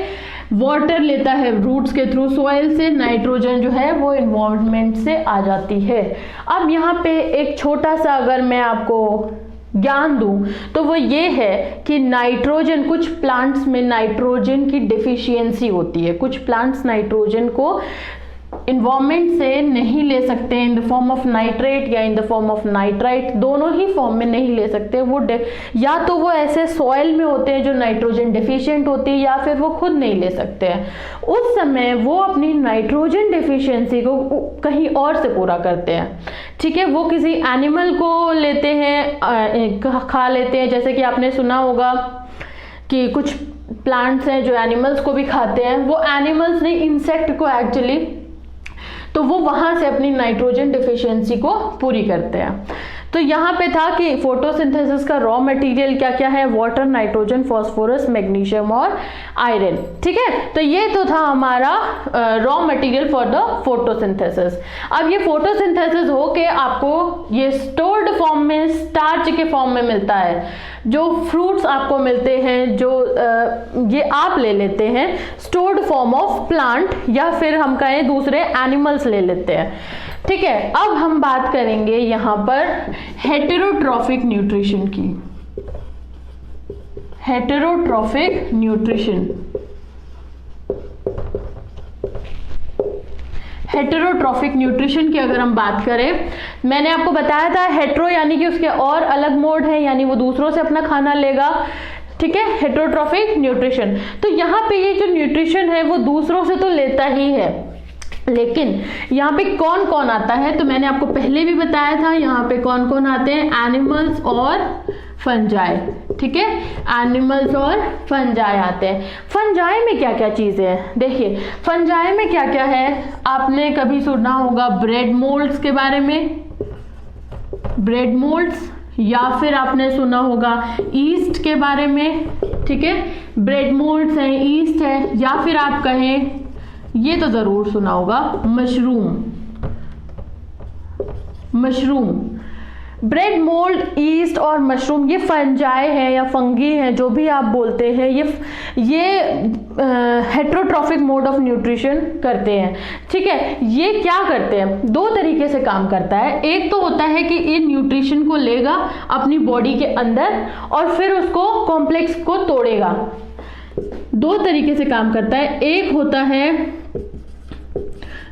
A: वाटर लेता है रूट्स के थ्रू सॉइल से, नाइट्रोजन जो है वो एनवायरनमेंट से आ जाती है। अब यहाँ पे एक छोटा सा अगर मैं आपको ज्ञान दूं तो वो ये है कि नाइट्रोजन, कुछ प्लांट्स में नाइट्रोजन की डिफिशियंसी होती है। कुछ प्लांट्स नाइट्रोजन को इन्वायरमेंट से नहीं ले सकते in the form of nitrate या in the form of nitrite, दोनों ही फॉर्म में नहीं ले सकते। वो या तो वो ऐसे सॉइल में होते हैं जो नाइट्रोजन डिफिशिएंट होती है, या फिर वो खुद नहीं ले सकते हैं। उस समय वो अपनी नाइट्रोजन डिफिशियंसी को कहीं और से पूरा करते हैं, ठीक है। वो किसी एनिमल को लेते हैं, खा लेते हैं। जैसे कि आपने सुना होगा कि कुछ प्लांट्स हैं जो एनिमल्स को भी खाते हैं। वो एनिमल्स नहीं, इंसेक्ट को एक्चुअली, तो वो वहां से अपनी नाइट्रोजन डिफिशियंसी को पूरी करते हैं। तो यहाँ पे था कि फोटोसिंथेसिस का रॉ मटेरियल क्या क्या है, वाटर, नाइट्रोजन, फॉस्फोरस, मैग्नीशियम और आयरन, ठीक है। तो ये तो था हमारा raw material for the photosynthesis. अब ये फोटोसिंथेसिस हो के आपको ये स्टोर्ड फॉर्म में, स्टार्च के फॉर्म में मिलता है। जो फ्रूट्स आपको मिलते हैं, जो ये आप ले लेते हैं स्टोर्ड फॉर्म ऑफ प्लांट, या फिर हम कहें दूसरे एनिमल्स ले लेते हैं, ठीक है। अब हम बात करेंगे यहाँ पर हेटेरोट्रॉफिक न्यूट्रिशन की। हेटेरोट्रॉफिक न्यूट्रिशन, हेटेरोट्रॉफिक न्यूट्रिशन की अगर हम बात करें, मैंने आपको बताया था हेटेरो यानी कि उसके और अलग मोड है, यानी वो दूसरों से अपना खाना लेगा, ठीक है। हेटेरोट्रॉफिक न्यूट्रिशन, तो यहाँ पे ये जो न्यूट्रिशन है वो दूसरों से तो लेता ही है, लेकिन यहाँ पे कौन कौन आता है तो मैंने आपको पहले भी बताया था। यहाँ पे कौन कौन आते हैं, एनिमल्स और फंजाई, ठीक है। एनिमल्स और फंजाई आते हैं। फंजाई में क्या क्या चीजें हैं, देखिए फंजाई में क्या क्या है। आपने कभी सुना होगा ब्रेड मोल्ड्स के बारे में, ब्रेड मोल्ड्स, या फिर आपने सुना होगा ईस्ट के बारे में, ठीक है। ब्रेड मोल्ड्स है, ईस्ट है, या फिर आप कहें, ये तो जरूर सुना होगा, mushroom. Mushroom, bread mould, east और मशरूम ये फंजाई है या फंगी है, जो भी आप बोलते हैं, ये हेटेरोट्रॉफिक मोड ऑफ न्यूट्रिशन करते हैं, ठीक है। ये क्या करते हैं, दो तरीके से काम करता है। एक तो होता है कि ये न्यूट्रिशन को लेगा अपनी बॉडी के अंदर और फिर उसको कॉम्प्लेक्स को तोड़ेगा। दो तरीके से काम करता है। एक होता है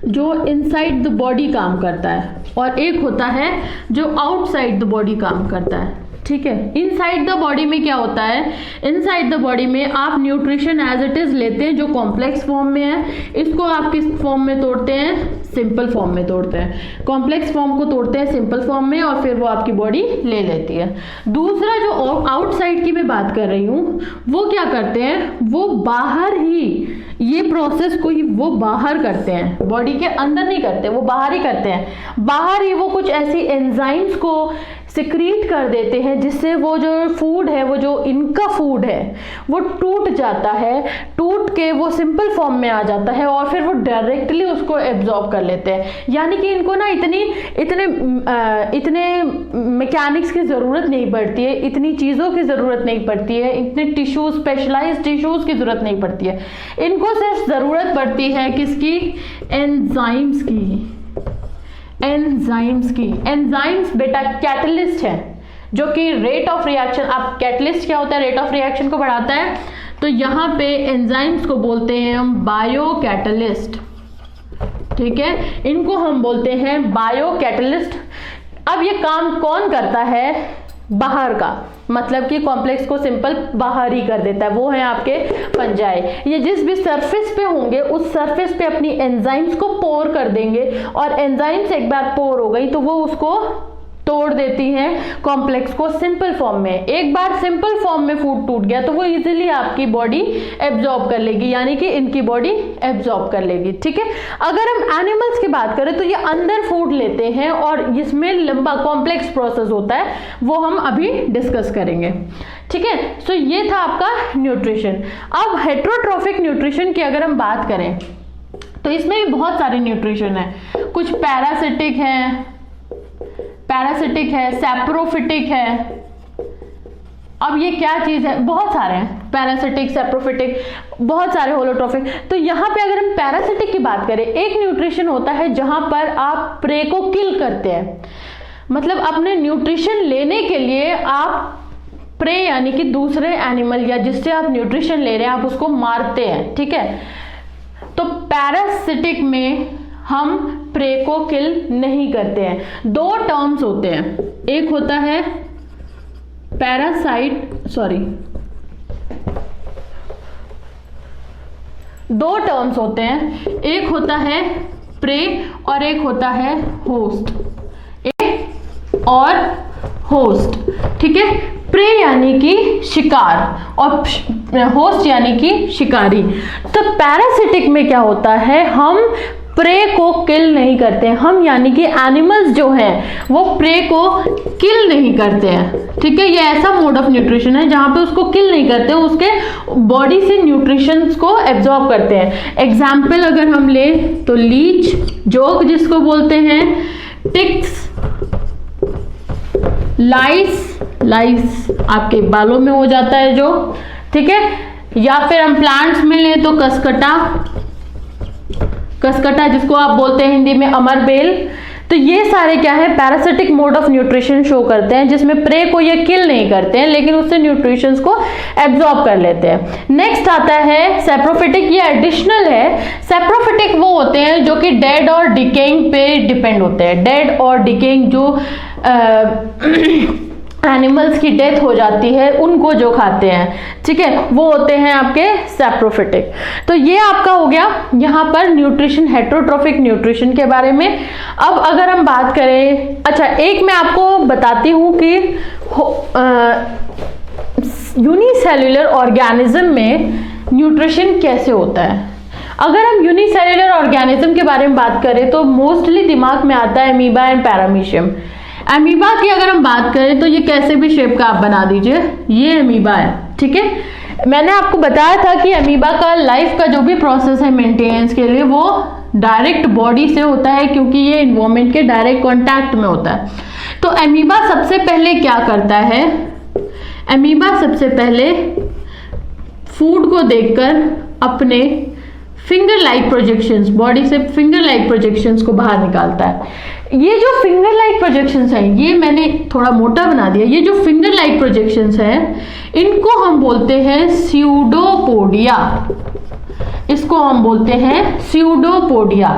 A: जो इनसाइड द बॉडी काम करता है, और एक होता है जो आउटसाइड द बॉडी काम करता है, ठीक है। इनसाइड द बॉडी में क्या होता है, इनसाइड द बॉडी में आप न्यूट्रिशन एज इट इज लेते हैं जो कॉम्प्लेक्स फॉर्म में है, इसको आप किस फॉर्म में तोड़ते हैं, सिंपल फॉर्म में तोड़ते हैं। कॉम्प्लेक्स फॉर्म को तोड़ते हैं सिंपल फॉर्म में और फिर वो आपकी बॉडी ले लेती है। दूसरा जो आउटसाइड की मैं बात कर रही हूँ, वो क्या करते हैं, वो बाहर ही ये प्रोसेस को ही वो बाहर करते हैं, बॉडी के अंदर नहीं करते, वो बाहर ही करते हैं। बाहर ही वो कुछ ऐसी एंजाइम्स को सिक्रीट कर देते हैं जिससे वो जो फूड है, वो जो इनका फूड है वो टूट जाता है, टूट के वो सिंपल फॉर्म में आ जाता है और फिर वो डायरेक्टली उसको एब्जॉर्ब कर लेते हैं। यानी कि इनको ना इतने मैकेनिक्स की ज़रूरत नहीं पड़ती है, इतनी चीज़ों की ज़रूरत नहीं पड़ती है, इतने टिश्यूज, स्पेशलाइज्ड टिश्यूज की ज़रूरत नहीं पड़ती है। इनको सिर्फ ज़रूरत पड़ती है किसकी? एंजाइम्स की। एंजाइम्स बेटा कैटलिस्ट है, जो कि रेट ऑफ रिएक्शन, आप कैटलिस्ट क्या होता है? रेट ऑफ रिएक्शन को बढ़ाता है। तो यहाँ पे एंजाइम्स को बोलते हैं हम बायो कैटलिस्ट, ठीक है, इनको हम बोलते हैं बायो कैटलिस्ट। अब ये काम कौन करता है? बाहर का, मतलब कि कॉम्प्लेक्स को सिंपल बाहर ही कर देता है, वो है आपके फंजाई। ये जिस भी सरफेस पे होंगे उस सरफेस पे अपनी एंजाइम्स को पोर कर देंगे और एंजाइम्स एक बार पोर हो गई तो वो उसको तोड़ देती हैं कॉम्प्लेक्स को सिंपल फॉर्म में। एक बार सिंपल फॉर्म में फूड टूट गया तो वो इजीली आपकी बॉडी एब्जॉर्ब कर लेगी, यानी कि इनकी बॉडी एब्जॉर्ब कर लेगी, ठीक है। अगर हम एनिमल्स की बात करें तो ये अंदर फूड लेते हैं और इसमें लंबा कॉम्प्लेक्स प्रोसेस होता है, वो हम अभी डिस्कस करेंगे, ठीक है। सो ये था आपका न्यूट्रिशन। अब हेट्रोट्रॉफिक न्यूट्रिशन की अगर हम बात करें तो इसमें भी बहुत सारे न्यूट्रिशन है। कुछ पैरासिटिक है, सैप्रोफिटिक है। अब ये क्या चीज है? बहुत सारे हैं, पैरासिटिक, सैप्रोफिटिक, बहुत सारे होलोट्रॉफिक। तो यहाँ पे अगर हम पैरासिटिक की बात करें, एक न्यूट्रिशन होता है जहां पर आप प्रे को किल करते हैं, मतलब अपने न्यूट्रिशन लेने के लिए आप प्रे यानी कि दूसरे एनिमल या जिससे आप न्यूट्रिशन ले रहे हैं आप उसको मारते हैं, ठीक है। तो पैरासिटिक में हम प्रे को किल नहीं करते हैं। दो टर्म्स होते हैं, एक होता है दो टर्म्स होते हैं, एक होता है प्रे और एक होता है होस्ट। ठीक है। प्रे यानी कि शिकार और होस्ट यानी कि शिकारी। तो पैरासिटिक में क्या होता है? हम प्रे को किल नहीं करते हैं, हम यानी कि एनिमल्स जो हैं वो प्रे को किल नहीं करते हैं, ठीक है। ये ऐसा मोड ऑफ न्यूट्रिशन है जहां पे उसको किल नहीं करते, उसके बॉडी से न्यूट्रिशंस को एब्जॉर्ब करते हैं। एग्जाम्पल अगर हम ले तो लीच, जोग जिसको बोलते हैं, टिक्स, लाइस आपके बालों में हो जाता है जो, ठीक है। या फिर हम प्लांट्स में ले तो कसकटा जिसको आप बोलते हैं हिंदी में अमरबेल। तो ये सारे क्या है? Parasitic mode of nutrition show करते हैं, जिसमें प्रे को ये किल नहीं करते हैं लेकिन उससे न्यूट्रिशंस को एब्जॉर्ब कर लेते हैं। नेक्स्ट आता है सैप्रोफिटिक, ये एडिशनल है। सैप्रोफिटिक वो होते हैं जो कि डेड और डिकेइंग पे डिपेंड होते हैं। डेड और डिकेइंग जो एनिमल्स की डेथ हो जाती है उनको जो खाते हैं, ठीक है, वो होते हैं आपके सैप्रोफिटिक। तो ये आपका हो गया यहाँ पर न्यूट्रिशन, हेट्रोट्रॉफिक न्यूट्रिशन के बारे में। अब अगर हम बात करें, अच्छा एक मैं आपको बताती हूँ कि यूनिसेल्युलर ऑर्गेनिज्म में न्यूट्रिशन कैसे होता है। अगर हम यूनिसेल्युलर ऑर्गेनिज्म के बारे में बात करें तो मोस्टली दिमाग में आता है अमीबा एंड पैरामीशियम। अमीबा की अगर हम बात करें तो ये कैसे भी शेप का आप बना दीजिए, ये अमीबा है, ठीक है। मैंने आपको बताया था कि अमीबा का लाइफ का जो भी प्रोसेस है मेंटेनेंस के लिए वो डायरेक्ट बॉडी से होता है, क्योंकि ये इन्वायरमेंट के डायरेक्ट कांटेक्ट में होता है। तो अमीबा सबसे पहले क्या करता है? अमीबा सबसे पहले फूड को देखकर अपने फिंगर लाइक प्रोजेक्शंस, बॉडी से फिंगर लाइक प्रोजेक्शंस को बाहर निकालता है। ये जो फिंगर लाइक प्रोजेक्शंस हैं, ये मैंने थोड़ा मोटा बना दिया, ये जो फिंगर लाइक प्रोजेक्शंस हैं इनको हम बोलते हैं स्यूडोपोडिया। इसको हम बोलते हैं स्यूडोपोडिया।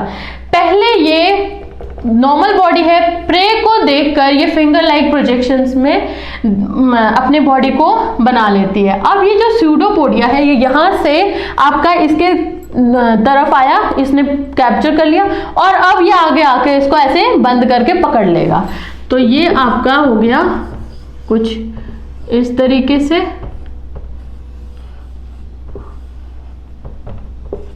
A: पहले ये नॉर्मल बॉडी है, प्रे को देखकर ये फिंगर लाइक प्रोजेक्शंस में अपने बॉडी को बना लेती है। अब ये जो स्यूडोपोडिया है ये यहाँ से आपका इसके तरफ आया, इसने कैप्चर कर लिया और अब ये आगे आके इसको ऐसे बंद करके पकड़ लेगा। तो ये आपका हो गया कुछ इस तरीके से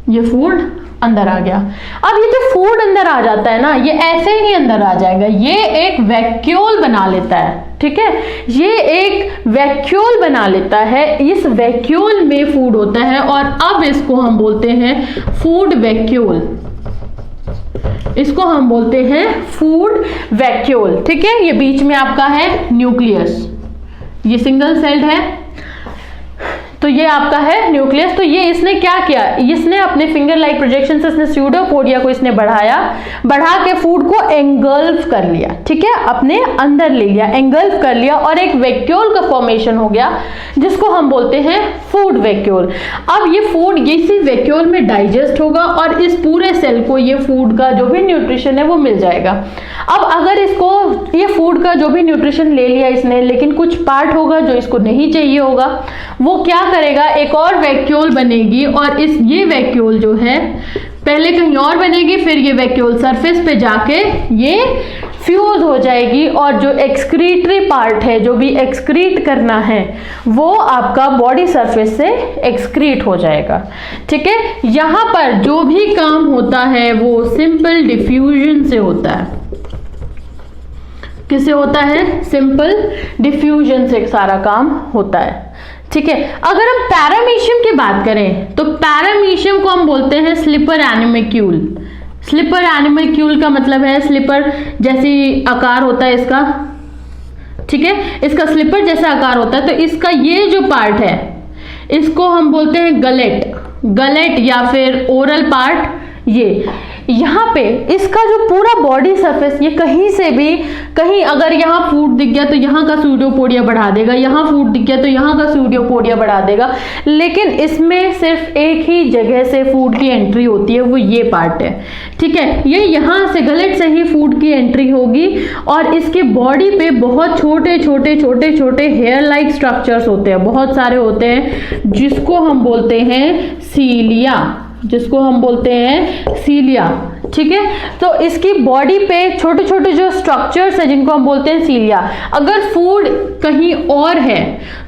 A: ये फूड अंदर आ गया। अब ये जो फूड अंदर आ जाता है ना, ये ऐसे ही नहीं अंदर आ जाएगा, ये एक वैक्यूल बना लेता है। ठीक है, ये एक वैक्यूल बना लेता है, इस वैक्यूल में फूड होता है और अब इसको हम बोलते हैं फूड वैक्यूल। इसको हम बोलते हैं फूड वैक्यूल। ठीक है, ये बीच में आपका है न्यूक्लियस, ये सिंगल सेल्ड है, तो ये आपका है न्यूक्लियस। तो ये इसने क्या किया, इसने अपने फिंगर लाइक प्रोजेक्शन से इसने स्यूडोपोडिया को इसने बढ़ा के फूड को एंगल्फ कर लिया। ठीक है, अपने अंदर ले लिया, एंगल्फ कर लिया और एक वैक्यूल का फॉर्मेशन हो गया जिसको हम बोलते हैं फूड वैक्यूल। अब ये फूड इसी वैक्यूल में डाइजेस्ट होगा और इस पूरे सेल को ये फूड का जो भी न्यूट्रिशन है वो मिल जाएगा। अब अगर इसको ये फूड का जो भी न्यूट्रिशन ले लिया इसने, लेकिन कुछ पार्ट होगा जो इसको नहीं चाहिए होगा, वो क्या करेगा, एक और वैक्यूल बनेगी और ये वैक्यूल जो है पहले कहीं और बनेगी, फिर ये वैक्यूल सरफेस पे जाके ये फ्यूज हो जाएगी और जो एक्सक्रीटरी पार्ट है, जो भी एक्सक्रीट करना है, वो आपका बॉडी सरफेस से एक्सक्रीट हो जाएगा। ठीक है, यहां पर जो भी काम होता है वो सिंपल डिफ्यूजन से होता है। किससे होता है? सिंपल डिफ्यूजन से सारा काम होता है। ठीक है, अगर हम पैरामीशियम की बात करें तो पैरामीशियम को हम बोलते हैं स्लिपर एनिमेक्यूल। स्लिपर एनिमेक्यूल का मतलब है स्लिपर जैसी आकार होता है इसका। ठीक है, इसका स्लिपर जैसा आकार होता है, तो इसका ये जो पार्ट है इसको हम बोलते हैं गलेट या फिर ओरल पार्ट। ये यहाँ पे इसका जो पूरा बॉडी सरफेस, ये कहीं से भी कहीं अगर यहाँ फूड दिख गया तो यहाँ का स्यूडोपोडिया बढ़ा देगा, यहाँ फूड दिख गया तो यहाँ का स्यूडोपोडिया बढ़ा देगा, लेकिन इसमें सिर्फ एक ही जगह से फूड की एंट्री होती है, वो ये पार्ट है। ठीक है, ये यहाँ से गलेट से ही फूड की एंट्री होगी और इसके बॉडी पे बहुत छोटे छोटे हेयर लाइक स्ट्रक्चर्स होते हैं, बहुत सारे होते हैं, जिसको हम बोलते हैं सीलिया। ठीक है, तो इसकी बॉडी पे छोटे छोटे जो स्ट्रक्चर्स है जिनको हम बोलते हैं सीलिया। अगर फूड कहीं और है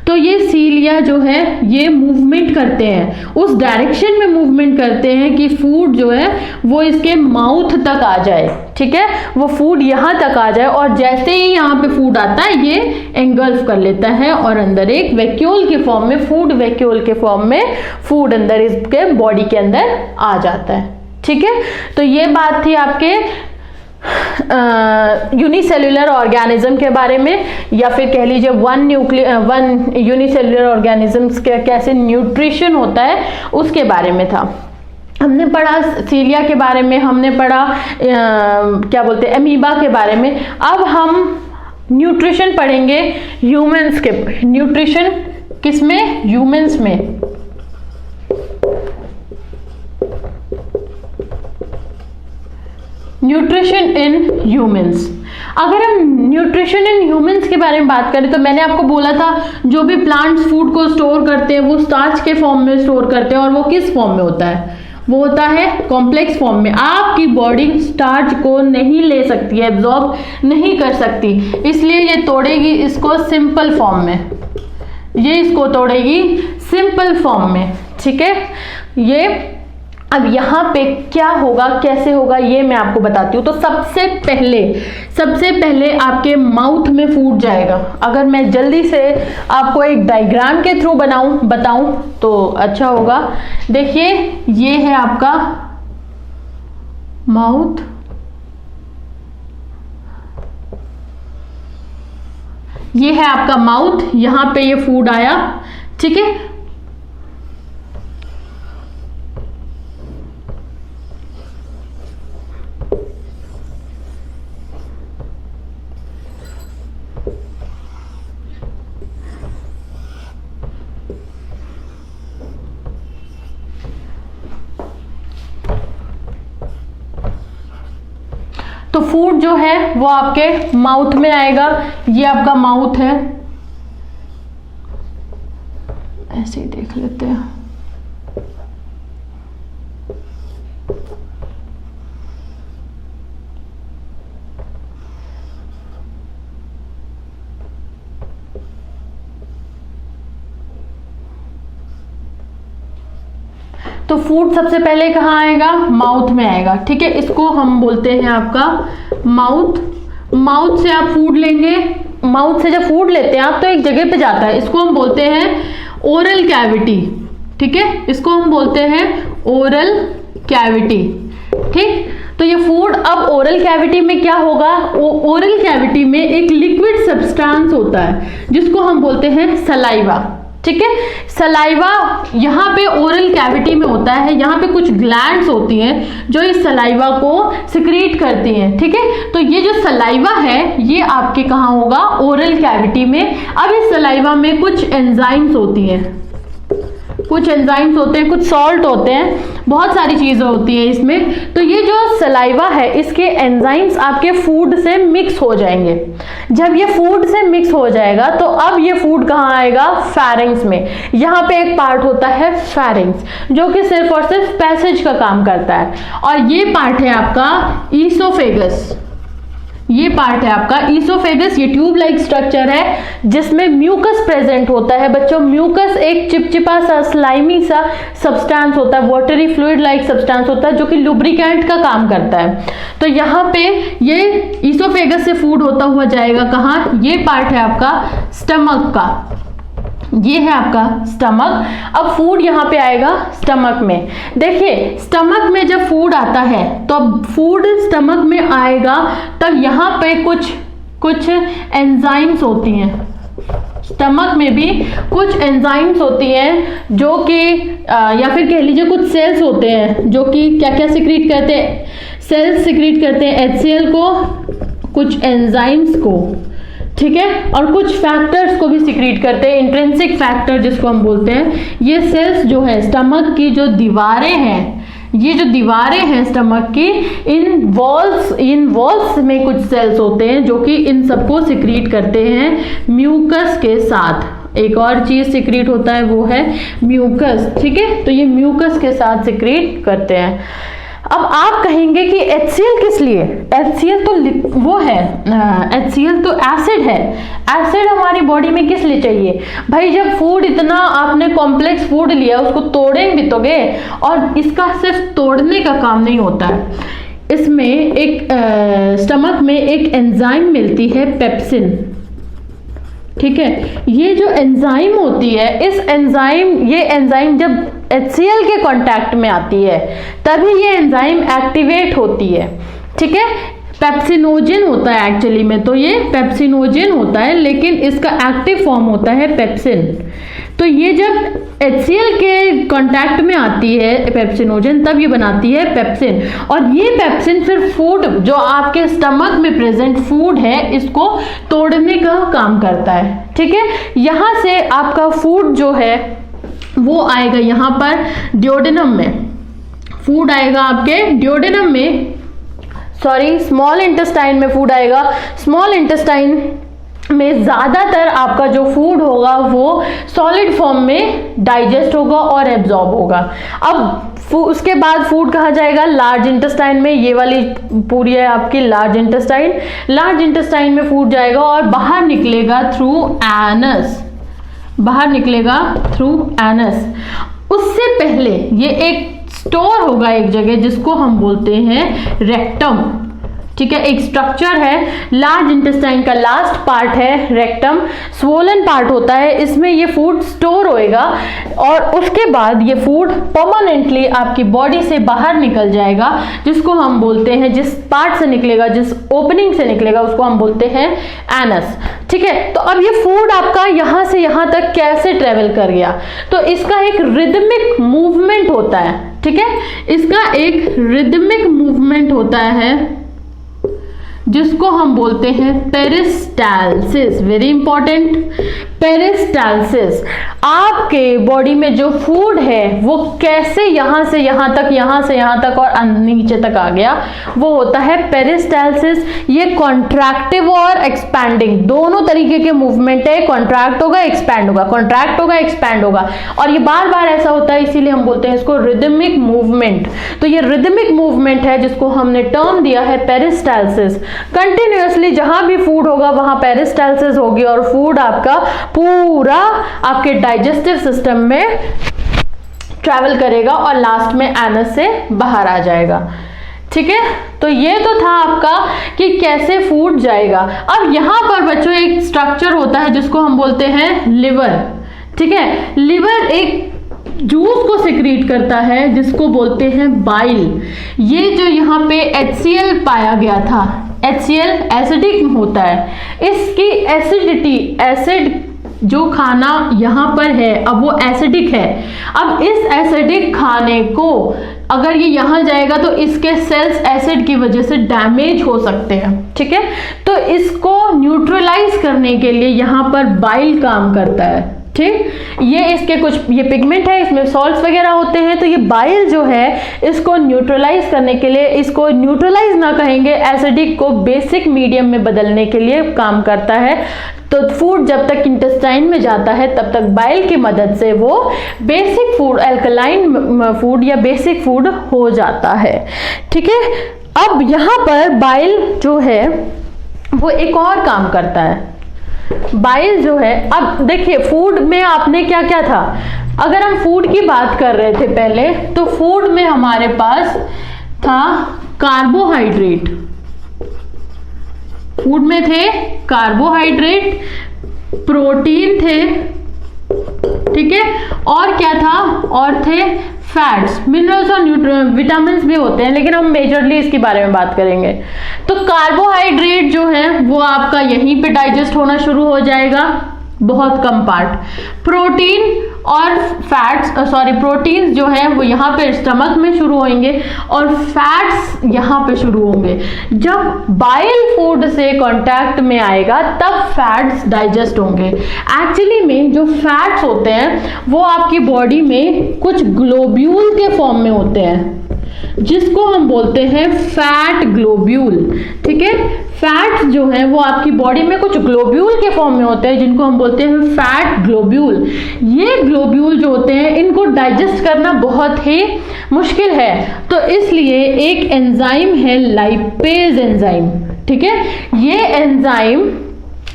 A: तो ये सीलिया जो है ये मूवमेंट करते हैं, उस डायरेक्शन में मूवमेंट करते हैं कि फूड जो है वो इसके माउथ तक आ जाए। ठीक है, वो फूड यहाँ तक आ जाए और जैसे ही यहाँ पे फूड आता है ये एंगल्फ कर लेता है और अंदर एक वैक्यूल के फॉर्म में, फूड वैक्यूल के फॉर्म में फूड अंदर इसके बॉडी के अंदर आ जाता है। ठीक है, तो ये बात थी आपके यूनिसेल्युलर ऑर्गेनिज्म के बारे में, या फिर कह लीजिए वन यूनिसेल्युलर ऑर्गेनिज्म्स के कैसे न्यूट्रिशन होता है उसके बारे में था। हमने पढ़ा सीलिया के बारे में, हमने पढ़ा क्या बोलते हैं अमीबा के बारे में। अब हम न्यूट्रिशन पढ़ेंगे ह्यूमंस के। न्यूट्रिशन किसमें? ह्यूमंस में। Nutrition in humans. अगर हम न्यूट्रिशन इन ह्यूमंस के बारे में बात करें तो मैंने आपको बोला था जो भी प्लांट्स फूड को स्टोर करते हैं वो स्टार्च के फॉर्म में स्टोर करते हैं, और वो किस फॉर्म में होता है? वो होता है कॉम्प्लेक्स फॉर्म में। आपकी बॉडी स्टार्च को नहीं ले सकती है, एब्जॉर्ब नहीं कर सकती, इसलिए ये तोड़ेगी इसको सिंपल फॉर्म में, ये इसको तोड़ेगी सिंपल फॉर्म में। ठीक है, ये अब यहाँ पे क्या होगा, कैसे होगा, ये मैं आपको बताती हूँ। तो सबसे पहले आपके माउथ में फूड जाएगा। अगर मैं जल्दी से आपको एक डायग्राम के थ्रू बताऊं तो अच्छा होगा। देखिए, ये है आपका माउथ, ये है आपका माउथ, यहां पे ये फूड आया। ठीक है, तो फूड जो है वो आपके माउथ में आएगा। ये आपका माउथ है, ऐसे ही देख लेते हैं। तो फूड सबसे पहले कहाँ आएगा, माउथ में आएगा। ठीक है, इसको हम बोलते हैं आपका माउथ। माउथ से आप फूड लेंगे, माउथ से जब फूड लेते हैं आप तो एक जगह पे जाता है, इसको हम बोलते हैं ओरल कैविटी। ठीक है, इसको हम बोलते हैं ओरल कैविटी। ठीक, तो ये फूड अब ओरल कैविटी में क्या होगा, ओरल कैविटी में एक लिक्विड सब्सटेंस होता है जिसको हम बोलते हैं सलाइवा। ठीक है, सलाइवा यहाँ पे ओरल कैविटी में होता है, यहाँ पे कुछ ग्लैंड्स होती हैं जो इस सलाइवा को सिक्रीट करती हैं। ठीक है, तो ये जो सलाइवा है ये आपके कहाँ होगा, ओरल कैविटी में। अब इस सलाइवा में कुछ एंजाइम्स होती हैं, कुछ एंजाइम्स होते हैं, कुछ सॉल्ट होते हैं, बहुत सारी चीजें होती हैं इसमें। तो ये जो सलाइवा है इसके एंजाइम्स आपके फूड से मिक्स हो जाएंगे। जब ये फूड से मिक्स हो जाएगा तो अब ये फूड कहाँ आएगा, फेरिंग्स में। यहाँ पे एक पार्ट होता है फेरिंग्स जो कि सिर्फ और सिर्फ पैसेज का काम करता है, और ये पार्ट है आपका ईसोफेगस। ये पार्ट है आपका ईसोफेगस। ये ट्यूब लाइक स्ट्रक्चर है जिसमें म्यूकस प्रेजेंट होता है। बच्चों, म्यूकस एक चिपचिपा सा स्लाइमी सा सब्सटेंस होता है, वाटरी फ्लूइड लाइक सब्सटेंस होता है जो कि लुब्रिकेंट का काम करता है। तो यहाँ पे ये ईसोफेगस से फूड होता हुआ जाएगा कहाँ, ये पार्ट है आपका स्टमक का। ये है आपका स्टमक। अब फूड यहाँ पे आएगा स्टमक में। देखिए, स्टमक में जब फूड आता है तो अब फूड स्टमक में आएगा तब यहाँ पे कुछ एंजाइम्स होती हैं। स्टमक में भी कुछ एंजाइम्स होती हैं जो कि या फिर कह लीजिए कुछ सेल्स होते हैं जो कि क्या क्या सिक्रीट करते हैं, सेल्स सिक्रीट करते हैं HCl को, कुछ एंजाइम्स को। ठीक है, और कुछ फैक्टर्स को भी सिक्रीट करते हैं, इंट्रिंसिक फैक्टर जिसको हम बोलते हैं। ये सेल्स जो है स्टमक की जो दीवारें हैं, ये जो दीवारें हैं स्टमक की, इन वॉल्स में कुछ सेल्स होते हैं जो कि इन सबको सिक्रीट करते हैं म्यूकस के साथ। एक और चीज सिक्रीट होता है वो है म्यूकस। ठीक है, तो ये म्यूकस के साथ सिक्रीट करते हैं। अब आप कहेंगे कि HCl किस लिए, HCl तो वो है, HCl तो एसिड है। एसिड हमारी बॉडी में किस लिए चाहिए भाई, जब फूड इतना आपने कॉम्प्लेक्स फूड लिया उसको तोड़ेंगे भी तो गए, और इसका सिर्फ तोड़ने का काम नहीं होता है। इसमें एक स्टमक में एक एंजाइम मिलती है पेप्सिन। ठीक है, ये जो एंजाइम होती है, ये एंजाइम जब HCl के कांटेक्ट में आती है तभी ये एंजाइम एक्टिवेट होती है। ठीक है, पेप्सिनोजन होता है एक्चुअली में, तो ये पेप्सिनोजन होता है लेकिन इसका एक्टिव फॉर्म होता है पेप्सिन। तो ये जब HCl के कांटेक्ट में आती है पेप्सिनोजन तब ये बनाती है पेप्सिन, और ये पेप्सिन फिर फूड जो आपके स्टमक में प्रेजेंट फूड है इसको तोड़ने का काम करता है। ठीक है, यहाँ से आपका फूड जो है वो आएगा यहाँ पर ड्यूडेनम में। फूड आएगा आपके ड्यूडेनम में, सॉरी स्मॉल इंटेस्टाइन में फूड आएगा। स्मॉल इंटेस्टाइन में ज़्यादातर आपका जो फूड होगा वो सॉलिड फॉर्म में डाइजेस्ट होगा और एब्जॉर्ब होगा। अब उसके बाद फूड कहाँ जाएगा, लार्ज इंटेस्टाइन में। ये वाली पूरी है आपकी लार्ज इंटेस्टाइन। लार्ज इंटेस्टाइन में फूड जाएगा और बाहर निकलेगा थ्रू एनस, बाहर निकलेगा थ्रू एनस। उससे पहले ये एक स्टोर होगा एक जगह जिसको हम बोलते हैं रेक्टम। ठीक है, एक स्ट्रक्चर है, लार्ज इंटेस्टाइन का लास्ट पार्ट है रेक्टम, स्वोलन पार्ट होता है, इसमें ये फूड स्टोर होएगा और उसके बाद ये फूड परमानेंटली आपकी बॉडी से बाहर निकल जाएगा, जिसको हम बोलते हैं, जिस पार्ट से निकलेगा, जिस ओपनिंग से निकलेगा उसको हम बोलते हैं एनस। ठीक है, तो अब ये फूड आपका यहां से यहां तक कैसे ट्रेवल कर गया, तो इसका एक रिदमिक मूवमेंट होता है। ठीक है, इसका एक रिदमिक मूवमेंट होता है जिसको हम बोलते हैं पेरिस्टाल्सिस। Very important, peristalsis. आपके बॉडी में जो फूड है वो कैसे यहां से यहां तक, यहां से यहां तक और नीचे तक आ गया, वो होता है पेरिस्टाल्सिस। ये कॉन्ट्रैक्टिव और एक्सपैंडिंग दोनों तरीके के मूवमेंट है, कॉन्ट्रैक्ट होगा एक्सपैंड होगा, कॉन्ट्रैक्ट होगा एक्सपैंड होगा, और ये बार बार ऐसा होता है, इसीलिए हम बोलते हैं इसको रिदमिक मूवमेंट। तो ये रिदमिक मूवमेंट है जिसको हमने टर्म दिया है पेरिस्टाल्सिस। कंटिन्यूअसली जहां भी फूड होगा वहां पेरिस्टाल्सिस होगी और फूड आपका पूरा आपके डाइजेस्टिव सिस्टम में ट्रैवल करेगा और लास्ट में एनस से बाहर आ जाएगा। ठीक है, तो ये तो था आपका कि कैसे फूड जाएगा। अब यहाँ पर बच्चों एक स्ट्रक्चर होता है जिसको हम बोलते हैं लिवर। ठीक है, लिवर एक जूस को सिक्रीट करता है जिसको बोलते हैं बाइल। ये जो यहाँ पे HCl पाया गया था, HCl एसिडिक होता है, इसकी एसिडिटी, एसिड जो खाना यहाँ पर है अब वो एसिडिक है। अब इस एसिडिक खाने को अगर ये यहाँ जाएगा तो इसके सेल्स एसिड की वजह से डैमेज हो सकते हैं। ठीक है, तो इसको न्यूट्रलाइज करने के लिए यहाँ पर बाइल काम करता है। ठीक, ये इसके कुछ ये पिगमेंट है, इसमें सॉल्ट्स वगैरह होते हैं, तो ये बाइल जो है इसको न्यूट्रलाइज करने के लिए, इसको न्यूट्रलाइज ना कहेंगे, एसिडिक को बेसिक मीडियम में बदलने के लिए काम करता है। तो फूड जब तक इंटेस्टाइन में जाता है तब तक बाइल की मदद से वो बेसिक फूड, अल्कलाइन फूड या बेसिक फूड हो जाता है। ठीक है, अब यहाँ पर बाइल जो है वो एक और काम करता है। बाइल जो है, अब देखिए फूड में आपने क्या क्या था, अगर हम फूड की बात कर रहे थे पहले, तो फूड में हमारे पास था कार्बोहाइड्रेट, फूड में थे कार्बोहाइड्रेट, प्रोटीन थे, ठीक है, और क्या था, और थे फैट्स, मिनरल्स और विटामिन भी होते हैं, लेकिन हम मेजरली इसके बारे में बात करेंगे। तो कार्बोहाइड्रेट जो है वो आपका यहीं पे डाइजेस्ट होना शुरू हो जाएगा, बहुत कम पार्ट। प्रोटीन और फैट्स, प्रोटीन्स जो है वो यहाँ पे स्टमक में शुरू होंगे और फैट्स यहाँ पे शुरू होंगे। जब बाइल फूड से कांटेक्ट में आएगा तब फैट्स डाइजेस्ट होंगे। एक्चुअली में जो फैट्स होते हैं वो आपकी बॉडी में कुछ ग्लोब्यूल के फॉर्म में होते हैं, जिसको हम बोलते हैं फैट ग्लोब्यूल। ठीक है, फैट्स जो है वो आपकी बॉडी में कुछ ग्लोब्यूल के फॉर्म में होते हैं जिनको हम बोलते हैं फैट ग्लोब्यूल। ये ग्लोब्यूल जो होते हैं इनको डाइजेस्ट करना बहुत ही मुश्किल है, तो इसलिए एक एंजाइम है लाइपेज एंजाइम। ठीक है, ये एंजाइम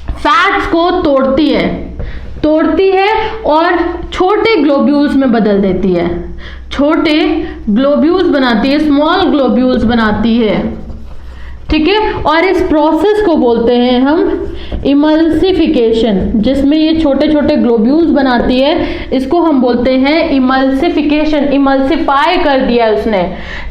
A: फैट्स को तोड़ती है और छोटे ग्लोब्यूल्स में बदल देती है, छोटे ग्लोब्यूल्स बनाती है, स्मॉल ग्लोब्यूल्स बनाती है। ठीक है, और इस प्रोसेस को बोलते हैं हम इमल्सिफिकेशन, जिसमें ये छोटे छोटे ग्लोब्यूल्स बनाती है, इसको हम बोलते हैं इमल्सिफिकेशन, इमल्सिफाई कर दिया उसने।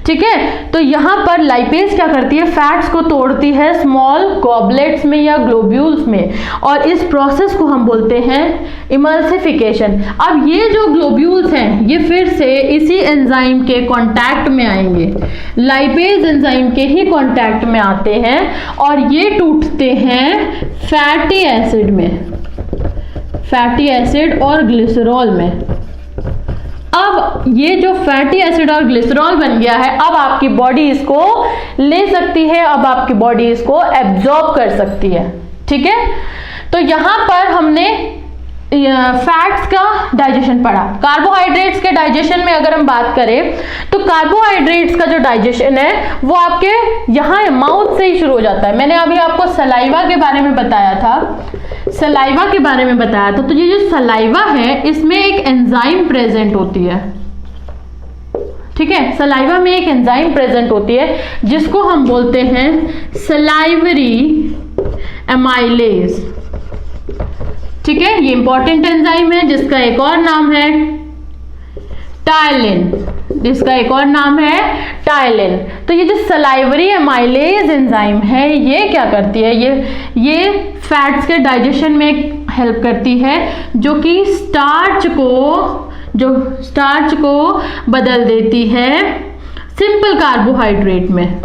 A: ठीक है, तो यहाँ पर लाइपेज क्या करती है, फैट्स को तोड़ती है स्मॉल गॉबलेट्स में या ग्लोब्यूल्स में, और इस प्रोसेस को हम बोलते हैं इमल्सिफिकेशन। अब ये जो ग्लोब्यूल्स हैं ये फिर से इसी एंजाइम के कांटेक्ट में आएंगे, लाइपेज एंजाइम के ही कांटेक्ट में आते हैं और ये टूटते हैं फैटी एसिड में, फैटी एसिड और ग्लिसरॉल में। अब ये जो फैटी एसिड और ग्लिसरॉल बन गया है, अब आपकी बॉडी इसको ले सकती है, अब आपकी बॉडी इसको एब्जॉर्ब कर सकती है। ठीक है, तो यहां पर हमने फैट्स का डाइजेशन पढ़ा। कार्बोहाइड्रेट्स के डाइजेशन में अगर हम बात करें तो कार्बोहाइड्रेट्स का जो डाइजेशन है वो आपके यहाँ माउथ से ही शुरू हो जाता है। मैंने अभी आपको सलाइवा के बारे में बताया था, तो ये जो सलाइवा है इसमें एक एंजाइम प्रेजेंट होती है। ठीक है, सलाइवा में एक एंजाइम प्रेजेंट होती है जिसको हम बोलते हैं सलाइवरी एमाइलेज। ठीक है, ये इंपॉर्टेंट एंजाइम है जिसका एक और नाम है टायलिन, तो ये जो सलाइवरी एमाइलेज एंजाइम है ये क्या करती है, ये फैट्स के डाइजेशन में हेल्प करती है, जो कि स्टार्च को बदल देती है सिंपल कार्बोहाइड्रेट में।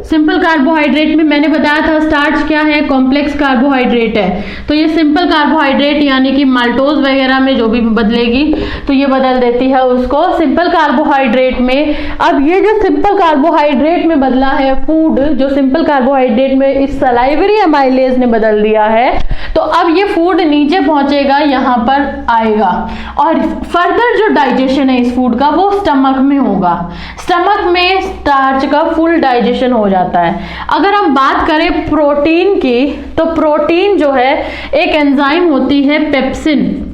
A: सिंपल कार्बोहाइड्रेट में मैंने बताया था स्टार्च क्या है, कॉम्प्लेक्स कार्बोहाइड्रेट है, तो ये सिंपल कार्बोहाइड्रेट यानी कि माल्टोज वगैरह में जो भी बदलेगी तो ये बदल देती है उसको सिंपल कार्बोहाइड्रेट में। अब ये जो सिंपल कार्बोहाइड्रेट में बदला है फूड, जो सिंपल कार्बोहाइड्रेट में इस सलाइवरी एमाइलेज ने बदल दिया है, तो अब ये फूड नीचे पहुंचेगा, यहाँ पर आएगा और फर्दर जो डाइजेशन है इस फूड का वो स्टमक में होगा। स्टमक में स्टार्च का फुल डाइजेशन हो जाएगा। जाता है। अगर हम बात करें प्रोटीन की, तो प्रोटीन जो है एक एंजाइम होती है पेप्सिन,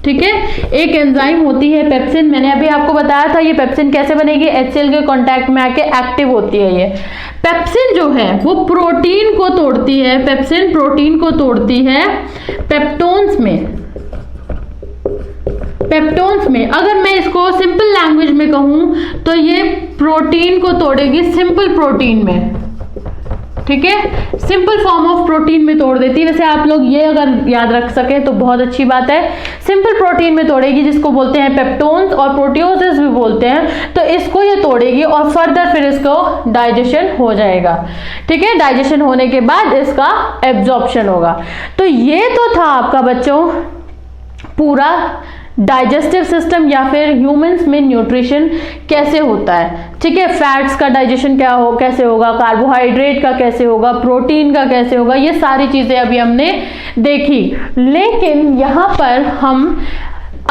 A: ठीक है, एक एंजाइम होती है पेप्सिन। मैंने अभी आपको बताया था ये पेप्सिन कैसे बनेगी, HCl के कांटेक्ट में आके एक्टिव होती है। ये पेप्सिन जो है वो प्रोटीन को तोड़ती है, पेप्सिन प्रोटीन को तोड़ती है पेप्टोन्स में। पेप्टोन्स में अगर मैं इसको सिंपल लैंग्वेज में कहूं तो ये प्रोटीन को तोड़ेगी सिंपल प्रोटीन में, ठीक है, सिंपल फॉर्म ऑफ प्रोटीन में तोड़ देती है। वैसे आप लोग ये अगर याद रख सकें तो बहुत अच्छी बात है। सिंपल प्रोटीन में तोड़ेगी, जिसको बोलते हैं पेप्टोन्स और प्रोटियोसिस भी बोलते हैं। तो इसको ये तोड़ेगी और फर्दर फिर इसको डाइजेशन हो जाएगा, ठीक है। डाइजेशन होने के बाद इसका एब्जॉर्प्शन होगा। तो ये तो था आपका बच्चों पूरा डाइजेस्टिव सिस्टम या फिर ह्यूमंस में न्यूट्रिशन कैसे होता है, ठीक है। फैट्स का डाइजेशन कैसे होगा, कार्बोहाइड्रेट का कैसे होगा, प्रोटीन का कैसे होगा, ये सारी चीजें अभी हमने देखी। लेकिन यहाँ पर हम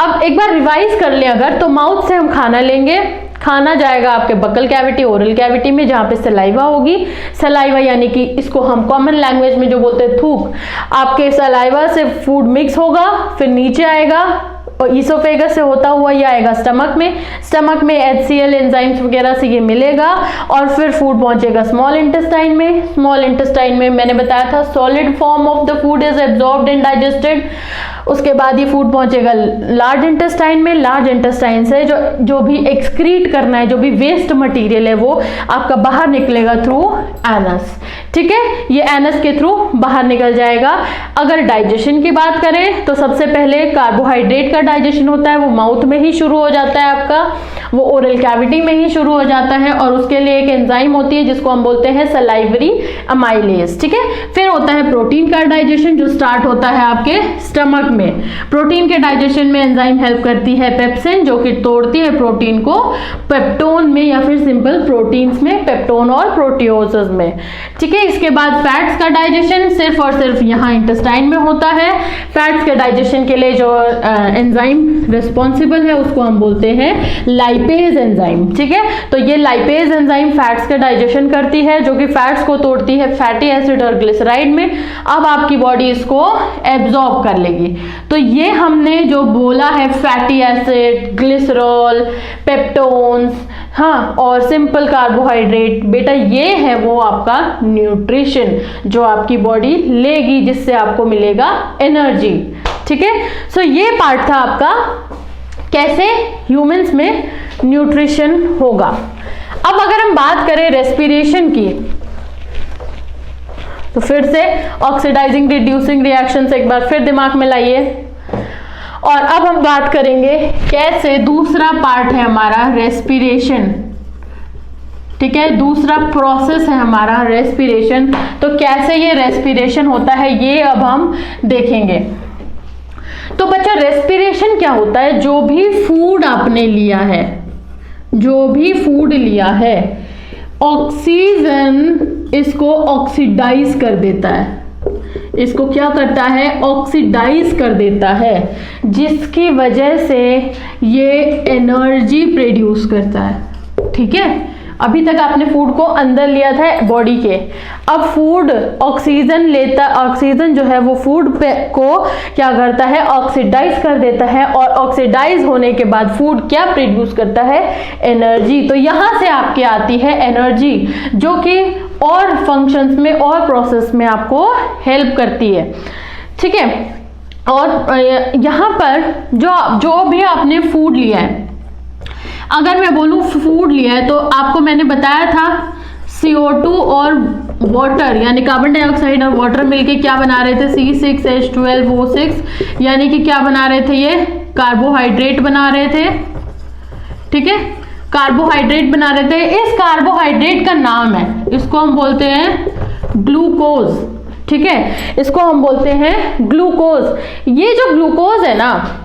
A: अब एक बार रिवाइज कर लें अगर, तो माउथ से हम खाना लेंगे, खाना जाएगा आपके बकल कैविटी, ओरल कैविटी में, जहाँ पे सलाइवा होगी। सलाइवा यानी कि इसको हम कॉमन लैंग्वेज में जो बोलते हैं थूक, आपके सलाइवा से फूड मिक्स होगा, फिर नीचे आएगा और ईसोफेगस से होता हुआ ये आएगा स्टमक में। स्टमक में HCl एंजाइम्स वगैरह से ये मिलेगा और फिर फूड पहुंचेगा स्मॉल इंटेस्टाइन में। स्मॉल इंटेस्टाइन में मैंने बताया था solid form of the food is absorbed and digested. उसके बाद ये फूड पहुंचेगा लार्ज इंटेस्टाइन में। लार्ज इंटेस्टाइन से जो भी एक्सक्रीट करना है, जो भी वेस्ट मटेरियल है, वो आपका बाहर निकलेगा थ्रू एनस, ठीक है। ये एनस के थ्रू बाहर निकल जाएगा। अगर डाइजेशन की बात करें तो सबसे पहले कार्बोहाइड्रेट का डाइजेशन होता है, वो माउथ में ही शुरू हो जाता है आपका, वो ओरल कैविटी में ही शुरू हो जाता है। और उसके लिए एक एंजाइम होती है जिसको हम बोलते हैं सलाइवरी अमाइलेज, ठीक है। फिर होता है प्रोटीन का डाइजेशन जो स्टार्ट होता है आपके स्टमक में। प्रोटीन के डाइजेशन में एंजाइम हेल्प करती है पेप्सिन, जो कि तोड़ती है प्रोटीन को पेप्टोन में या फिर सिंपल प्रोटीन्स में, पेप्टोन और प्रोटियोसिस में, ठीक है। इसके बाद फैट्स का डाइजेशन सिर्फ और सिर्फ यहाँ इंटेस्टाइन में होता है। फैट्स के डाइजेशन के लिए जो एंजाइम रिस्पॉन्सिबल है उसको हम बोलते हैं लाइपेज एंजाइम, ठीक है। तो ये लाइपेज एंजाइम फैट्स का डाइजेशन करती है, जो कि फैट्स को तोड़ती है फैटी एसिड और ग्लिसराइड में। अब आपकी बॉडी इसको एब्जॉर्ब कर लेगी। तो ये हमने जो बोला है फैटी एसिड, ग्लिसरॉल, पेप्टोन्स, हाँ, और सिंपल कार्बोहाइड्रेट, बेटा ये है वो आपका न्यूट्रिशन जो आपकी बॉडी लेगी, जिससे आपको मिलेगा एनर्जी, ठीक है। सो ये पार्ट था आपका कैसे ह्यूमंस में न्यूट्रिशन होगा। अब अगर हम बात करें रेस्पिरेशन की, तो फिर से ऑक्सीडाइजिंग रिड्यूसिंग रिएक्शन से एक बार फिर दिमाग में लाइए। और अब हम बात करेंगे कैसे दूसरा पार्ट है हमारा रेस्पिरेशन, ठीक है। दूसरा प्रोसेस है हमारा रेस्पिरेशन। तो कैसे ये रेस्पिरेशन होता है ये अब हम देखेंगे। तो बच्चा रेस्पिरेशन क्या होता है, जो भी फूड आपने लिया है, जो भी फूड लिया है, ऑक्सीजन इसको ऑक्सीडाइज कर देता है। इसको क्या करता है, ऑक्सीडाइज कर देता है, जिसकी वजह से ये एनर्जी प्रोड्यूस करता है, ठीक है। अभी तक आपने फूड को अंदर लिया था बॉडी के, अब फूड ऑक्सीजन लेता, ऑक्सीजन जो है वो फूड को क्या करता है, ऑक्सीडाइज कर देता है। और ऑक्सीडाइज होने के बाद फूड क्या प्रोड्यूस करता है, एनर्जी। तो यहां से आपकी आती है एनर्जी, जो कि और फंक्शंस में और प्रोसेस में आपको हेल्प करती है, ठीक है। और यहाँ पर जो भी आपने फूड लिया है, अगर मैं बोलूं फूड लिया है, तो आपको मैंने बताया था CO2 और वाटर यानी कार्बन डाइऑक्साइड और वाटर मिलके क्या बना रहे थे, C6H12O6, यानी कि क्या बना रहे थे, ये कार्बोहाइड्रेट बना रहे थे, ठीक है। कार्बोहाइड्रेट बना रहे थे। इस कार्बोहाइड्रेट का नाम है, इसको हम बोलते हैं ग्लूकोज, ठीक है। इसको हम बोलते हैं ग्लूकोज। ये जो ग्लूकोज है ना,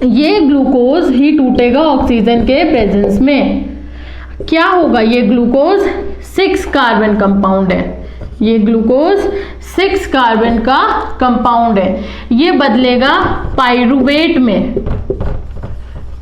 A: ये ग्लूकोज ही टूटेगा ऑक्सीजन के प्रेजेंस में। क्या होगा, ये ग्लूकोज 6 कार्बन कंपाउंड है, ये ग्लूकोज 6 कार्बन का कंपाउंड है। ये बदलेगा पाइरूवेट में,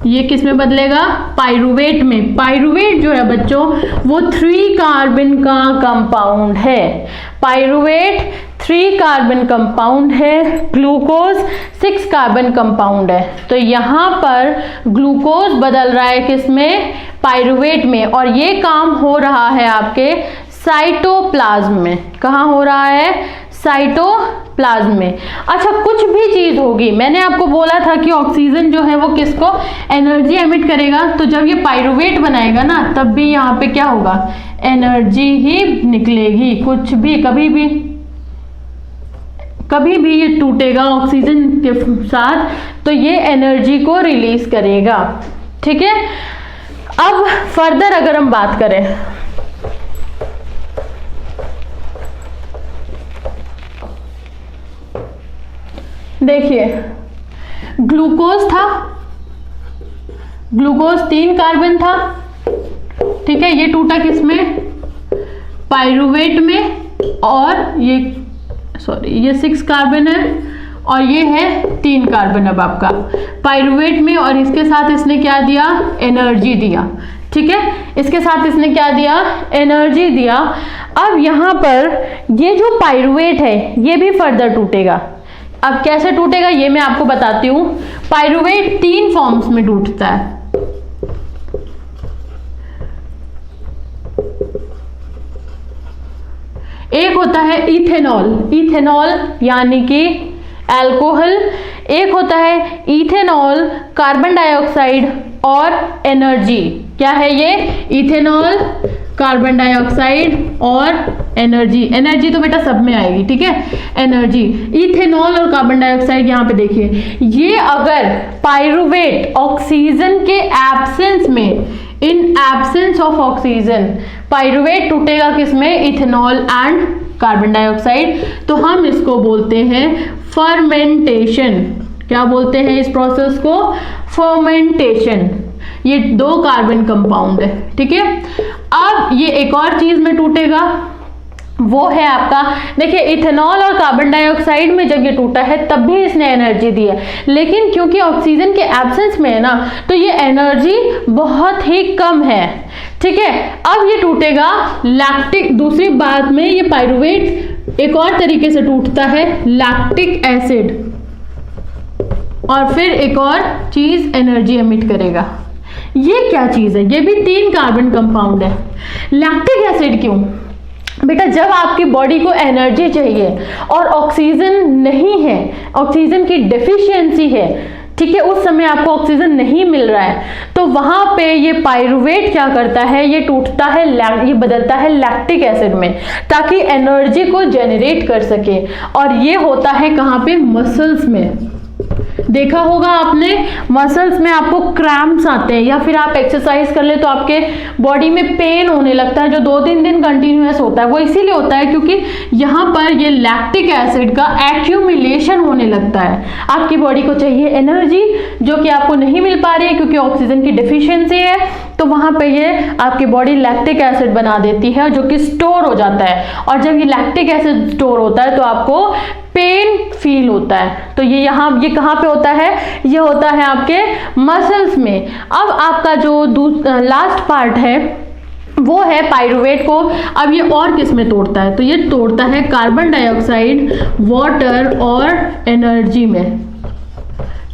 A: ये किस में बदलेगा? पाइरुवेट में। पाइरुवेट जो है बच्चों वो 3 कार्बन का कंपाउंड है। पाइरुवेट 3 कार्बन कंपाउंड है, ग्लूकोज 6 कार्बन कंपाउंड है। तो यहाँ पर ग्लूकोज बदल रहा है किसमें? पाइरुवेट में। और ये काम हो रहा है आपके साइटोप्लाज्म में। कहाँ हो रहा है? साइटोप्लाज्म में। अच्छा, कुछ भी चीज होगी, मैंने आपको बोला था कि ऑक्सीजन जो है वो किसको एनर्जी एमिट करेगा, तो जब ये पाइरुवेट बनाएगा ना तब भी यहाँ पे क्या होगा? एनर्जी ही निकलेगी। कुछ भी कभी भी ये टूटेगा ऑक्सीजन के साथ तो ये एनर्जी को रिलीज करेगा। ठीक है, अब फर्दर अगर हम बात करें, देखिए ग्लूकोज था, ग्लूकोज 3 कार्बन था, ठीक है, ये टूटा किसमें? पाइरुवेट में। और ये 6 कार्बन है और ये है 3 कार्बन अब आपका पाइरुवेट में, और इसके साथ इसने क्या दिया? एनर्जी दिया। ठीक है, इसके साथ इसने क्या दिया? एनर्जी दिया। अब यहाँ पर ये जो पाइरुवेट है ये भी फर्दर टूटेगा। अब कैसे टूटेगा ये मैं आपको बताती हूं। पाइरुवेट 3 फॉर्म्स में टूटता है। एक होता है इथेनॉल, इथेनॉल यानी कि अल्कोहल। एक होता है इथेनॉल, कार्बन डाइऑक्साइड और एनर्जी। क्या है ये? इथेनॉल, कार्बन डाइऑक्साइड और एनर्जी। एनर्जी तो बेटा सब में आएगी, ठीक है, एनर्जी। इथेनॉल और कार्बन डाइऑक्साइड यहाँ पे देखिए, ये अगर पाइरुवेट ऑक्सीजन के एब्सेंस में, in absence of oxygen, pyruvate टूटेगा किसमें? Ethanol and carbon dioxide. तो हम इसको बोलते हैं फर्मेंटेशन। क्या बोलते हैं इस प्रोसेस को? फर्मेंटेशन। ये 2 कार्बन कंपाउंड है, ठीक है। अब ये एक और चीज में टूटेगा, वो है आपका, देखिए इथेनॉल और कार्बन डाइऑक्साइड में जब ये टूटा है तब भी इसने एनर्जी दी है, लेकिन क्योंकि ऑक्सीजन के एब्सेंस में है ना तो ये एनर्जी बहुत ही कम है। ठीक है, अब ये टूटेगा लैक्टिक। दूसरी बात में ये पाइरुवेट एक और तरीके से टूटता है, लैक्टिक एसिड, और फिर एक और चीज एनर्जी एमिट करेगा। ये क्या चीज है? ये भी 3 कार्बन कंपाउंड है। लैक्टिक एसिड क्यों? बेटा जब आपकी बॉडी को एनर्जी चाहिए और ऑक्सीजन नहीं है, ऑक्सीजन की डेफिशिएंसी है, ठीक है, उस समय आपको ऑक्सीजन नहीं मिल रहा है, तो वहां पे ये पाइरुवेट क्या करता है? ये टूटता है, ये बदलता है लैक्टिक एसिड में, ताकि एनर्जी को जनरेट कर सके। और ये होता है कहाँ पे? मसल्स में। देखा होगा आपने, मसल्स में आपको क्रैम्प्स आते हैं, या फिर आप एक्सरसाइज कर ले तो आपके बॉडी में पेन होने लगता है जो 2-3 दिन कंटिन्यूअस होता है। वो इसीलिए होता है क्योंकि यहाँ पर ये लैक्टिक एसिड का एक्यूमुलेशन होने लगता है। आपकी बॉडी को चाहिए एनर्जी जो कि आपको नहीं मिल पा रही है क्योंकि ऑक्सीजन की डिफिशियंसी है, तो वहां पे ये आपकी बॉडी लैक्टिक एसिड बना देती है जो कि स्टोर हो जाता है। और जब ये लैक्टिक एसिड स्टोर होता है तो आपको पेन फील होता है। तो ये कहाँ पे होता है? ये होता है आपके मसल्स में। अब आपका जो लास्ट पार्ट है वो है पाइरुवेट को। अब ये और किस में तोड़ता है? तो ये तोड़ता है कार्बन डाइऑक्साइड, वाटर और एनर्जी में।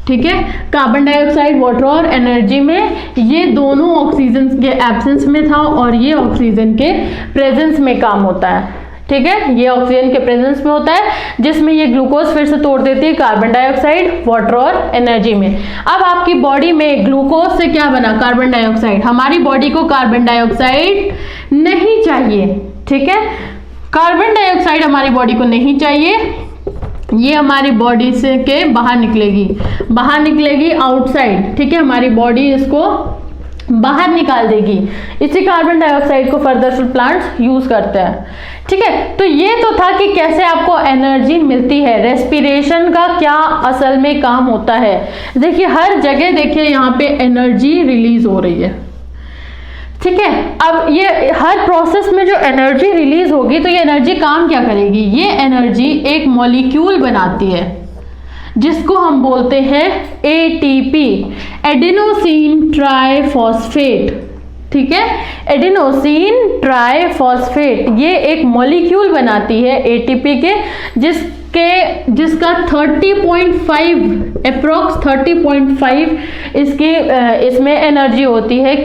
A: ठीक है, कार्बन डाइऑक्साइड, वाटर और एनर्जी में। ये दोनों ऑक्सीजन के एब्सेंस में था और ये ऑक्सीजन के प्रेजेंस में काम होता है। ठीक है, ये ऑक्सीजन के प्रेजेंस में होता है जिसमें ये ग्लूकोज फिर से तोड़ देती है कार्बन डाइऑक्साइड, वाटर और एनर्जी में। अब आपकी बॉडी में ग्लूकोज से क्या बना? Carbon dioxide. हमारी बॉडी को कार्बन डाइऑक्साइड नहीं चाहिए, ठीक है, कार्बन डाइऑक्साइड हमारी बॉडी को नहीं चाहिए। ये हमारी बॉडी से के बाहर निकलेगी आउटसाइड। ठीक है, हमारी बॉडी इसको बाहर निकाल देगी। इसी कार्बन डाइऑक्साइड को फर्दर फिर प्लांट्स यूज करते हैं। ठीक है, तो ये तो था कि कैसे आपको एनर्जी मिलती है, रेस्पिरेशन का क्या असल में काम होता है। देखिए हर जगह देखिए यहाँ पे एनर्जी रिलीज हो रही है। ठीक है, अब ये हर प्रोसेस में जो एनर्जी रिलीज होगी तो ये एनर्जी काम क्या करेगी? ये एनर्जी एक मॉलिक्यूल बनाती है जिसको हम बोलते हैं ATP, एडेनोसिन ट्राइफॉस्फेट। ठीक है, एडेनोसिन ट्राइफॉस्फेट ये एक मॉलिक्यूल बनाती है ATP के, जिसका 30.5 अप्रोक्स 30.5 इसमें एनर्जी होती है।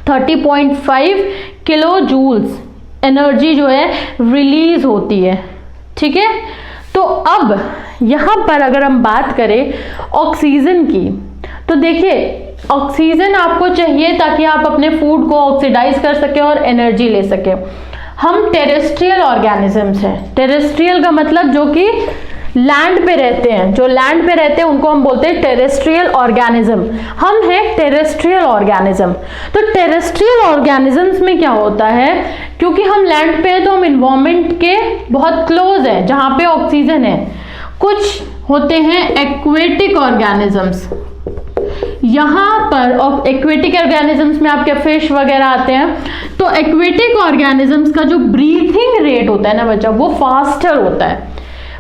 A: 30.5 किलो जूल्स एनर्जी जो है रिलीज होती है। ठीक है, तो अब यहाँ पर अगर हम बात करें ऑक्सीजन की, तो देखिए ऑक्सीजन आपको चाहिए ताकि आप अपने फूड को ऑक्सीडाइज कर सकें और एनर्जी ले सकें। हम टेरेस्ट्रियल ऑर्गेनिजम्स हैं। टेरेस्ट्रियल का मतलब जो कि लैंड पे रहते हैं, जो लैंड पे रहते हैं उनको हम बोलते हैं टेरेस्ट्रियल ऑर्गेनिज्म। हम हैं टेरेस्ट्रियल ऑर्गेनिज्म। तो टेरेस्ट्रियल ऑर्गेनिजम्स में क्या होता है, क्योंकि हम लैंड पे हैं तो हम इन्वायरमेंट के बहुत क्लोज हैं जहाँ पे ऑक्सीजन है। कुछ होते हैं एक्वेटिक ऑर्गेनिजम्स, यहाँ पर एक्वेटिक ऑर्गेनिजम्स में आपके फिश वगैरह आते हैं। तो एक्वेटिक ऑर्गेनिजम्स का जो ब्रीथिंग रेट होता है ना बच्चा, वो फास्टर होता है।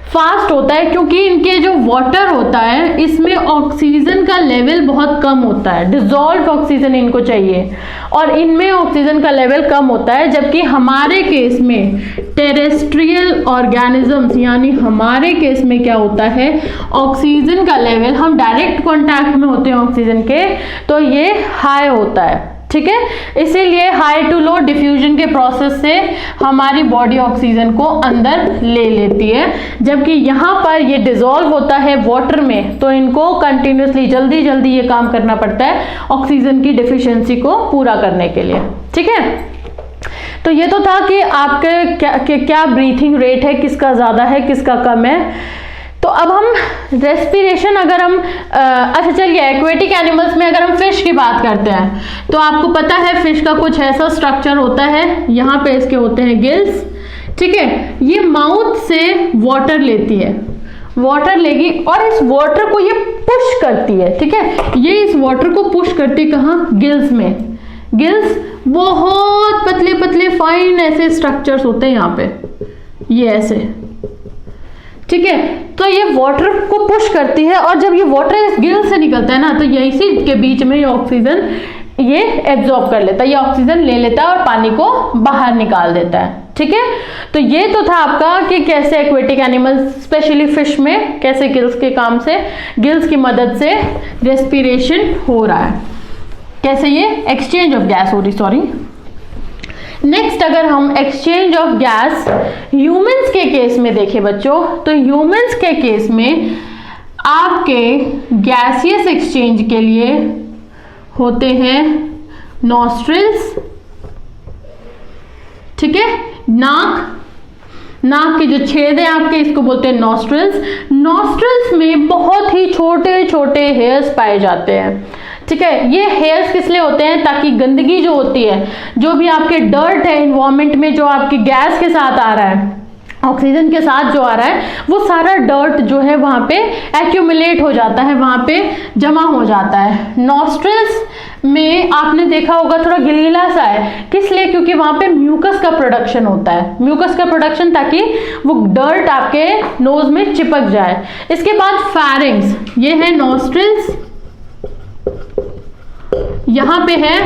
A: फास्ट होता है क्योंकि इनके जो वाटर होता है इसमें ऑक्सीजन का लेवल बहुत कम होता है, डिजॉल्व ऑक्सीजन इनको चाहिए, और इनमें ऑक्सीजन का लेवल कम होता है। जबकि हमारे केस में टेरेस्ट्रियल ऑर्गेनिजम्स यानी हमारे केस में क्या होता है, ऑक्सीजन का लेवल, हम डायरेक्ट कांटेक्ट में होते हैं ऑक्सीजन के, तो ये हाई होता है। ठीक है, इसीलिए हाई टू लो डिफ्यूजन के प्रोसेस से हमारी बॉडी ऑक्सीजन को अंदर ले लेती है, जबकि यहाँ पर ये डिसॉल्व होता है वाटर में, तो इनको कंटिन्यूसली जल्दी जल्दी ये काम करना पड़ता है ऑक्सीजन की डिफिशियंसी को पूरा करने के लिए। ठीक है, तो ये तो था कि आपके क्या ब्रीथिंग रेट है, किसका ज़्यादा है किसका कम है। तो अब हम रेस्पिरेशन, अगर हम अच्छा चलिए एक्वेटिक एनिमल्स में अगर हम फिश की बात करते हैं, तो आपको पता है फिश का कुछ ऐसा स्ट्रक्चर होता है, यहाँ पे इसके होते हैं गिल्स। ठीक है, ये माउथ से वाटर लेती है, वाटर लेगी और इस वाटर को ये पुश करती है। ठीक है, ये इस वाटर को पुश करती है कहाँ, गिल्स में। गिल्स बहुत पतले पतले फाइन ऐसे स्ट्रक्चर्स होते हैं यहाँ पे, ये ऐसे। ठीक है, तो ये वाटर को पुश करती है और जब ये वाटर इस गिल से निकलता है ना, तो यही से के बीच में ये ऑक्सीजन ये एब्जॉर्ब कर लेता है, ये ऑक्सीजन ले लेता है और पानी को बाहर निकाल देता है। ठीक है, तो ये तो था आपका कि कैसे एक्वेटिक एनिमल्स स्पेशली फिश में कैसे गिल्स के काम से, गिल्स की मदद से रेस्पिरेशन हो रहा है, कैसे ये एक्सचेंज ऑफ गैस हो रही। सॉरी, नेक्स्ट अगर हम एक्सचेंज ऑफ गैस ह्यूमंस के केस में देखें बच्चों, तो ह्यूमंस के केस में आपके गैसियस एक्सचेंज के लिए होते हैं नॉस्ट्रिल्स। ठीक है, नाक के जो छेद है आपके, इसको बोलते हैं नॉस्ट्रिल्स। नॉस्ट्रिल्स में बहुत ही छोटे छोटे हेयर्स पाए जाते हैं। ठीक है, ये हेयर्स किस लिए होते हैं, ताकि गंदगी जो होती है, जो भी आपके डर्ट है इन्वायरमेंट में, जो आपकी गैस के साथ आ रहा है, ऑक्सीजन के साथ जो आ रहा है, वो सारा डर्ट जो है वहां पे एक्यूमुलेट हो जाता है, वहां पे जमा हो जाता है। नॉस्ट्रिल्स में आपने देखा होगा थोड़ा गिलीला सा है, किस लिए, क्योंकि वहां पे म्यूकस का प्रोडक्शन होता है, म्यूकस का प्रोडक्शन, ताकि वो डर्ट आपके नोज में चिपक जाए। इसके बाद फैरिंग्स, ये है नॉस्ट्रिल्स, यहां पे है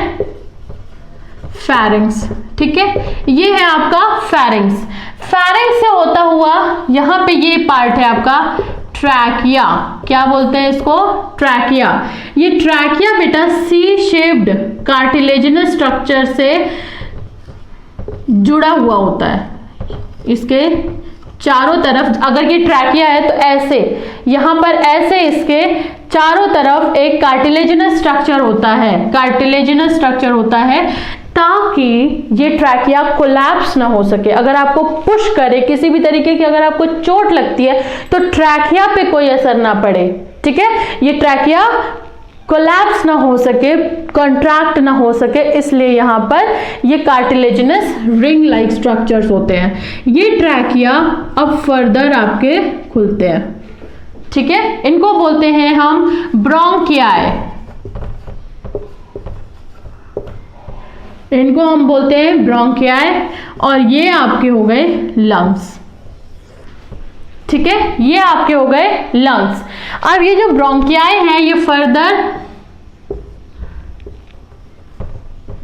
A: फैरिंग्स। ठीक है, ये है आपका फैरिंग्स। फैरिंग्स से होता हुआ यहां पे ये पार्ट है आपका ट्रैकिया, क्या बोलते हैं इसको, ट्रैकिया। ये ट्रैकिया बेटा सी शेप्ड कार्टिलेजिनस स्ट्रक्चर से जुड़ा हुआ होता है। इसके चारों तरफ अगर ये ट्रैकिया है तो ऐसे, यहां पर ऐसे इसके चारों तरफ एक कार्टिलेजिनस स्ट्रक्चर होता है, कार्टिलेजिनस स्ट्रक्चर होता है, ताकि ये ट्रैकिया कोलैप्स ना हो सके। अगर आपको पुश करे किसी भी तरीके की, अगर आपको चोट लगती है तो ट्रैकिया पे कोई असर ना पड़े। ठीक है, ये ट्रैकिया कोलैप्स ना हो सके, कॉन्ट्रैक्ट ना हो सके, इसलिए यहां पर ये कार्टिलेजिनस रिंग लाइक स्ट्रक्चर्स होते हैं। ये ट्रैकिया अब फर्दर आपके खुलते हैं। ठीक है, इनको बोलते हैं हम ब्रोंकियाई, इनको हम बोलते हैं ब्रोंकियाई, और ये आपके हो गए लंग्स। ठीक है, ये आपके हो गए लंग्स। अब ये जो ब्रोंकियाई है ये फर्दर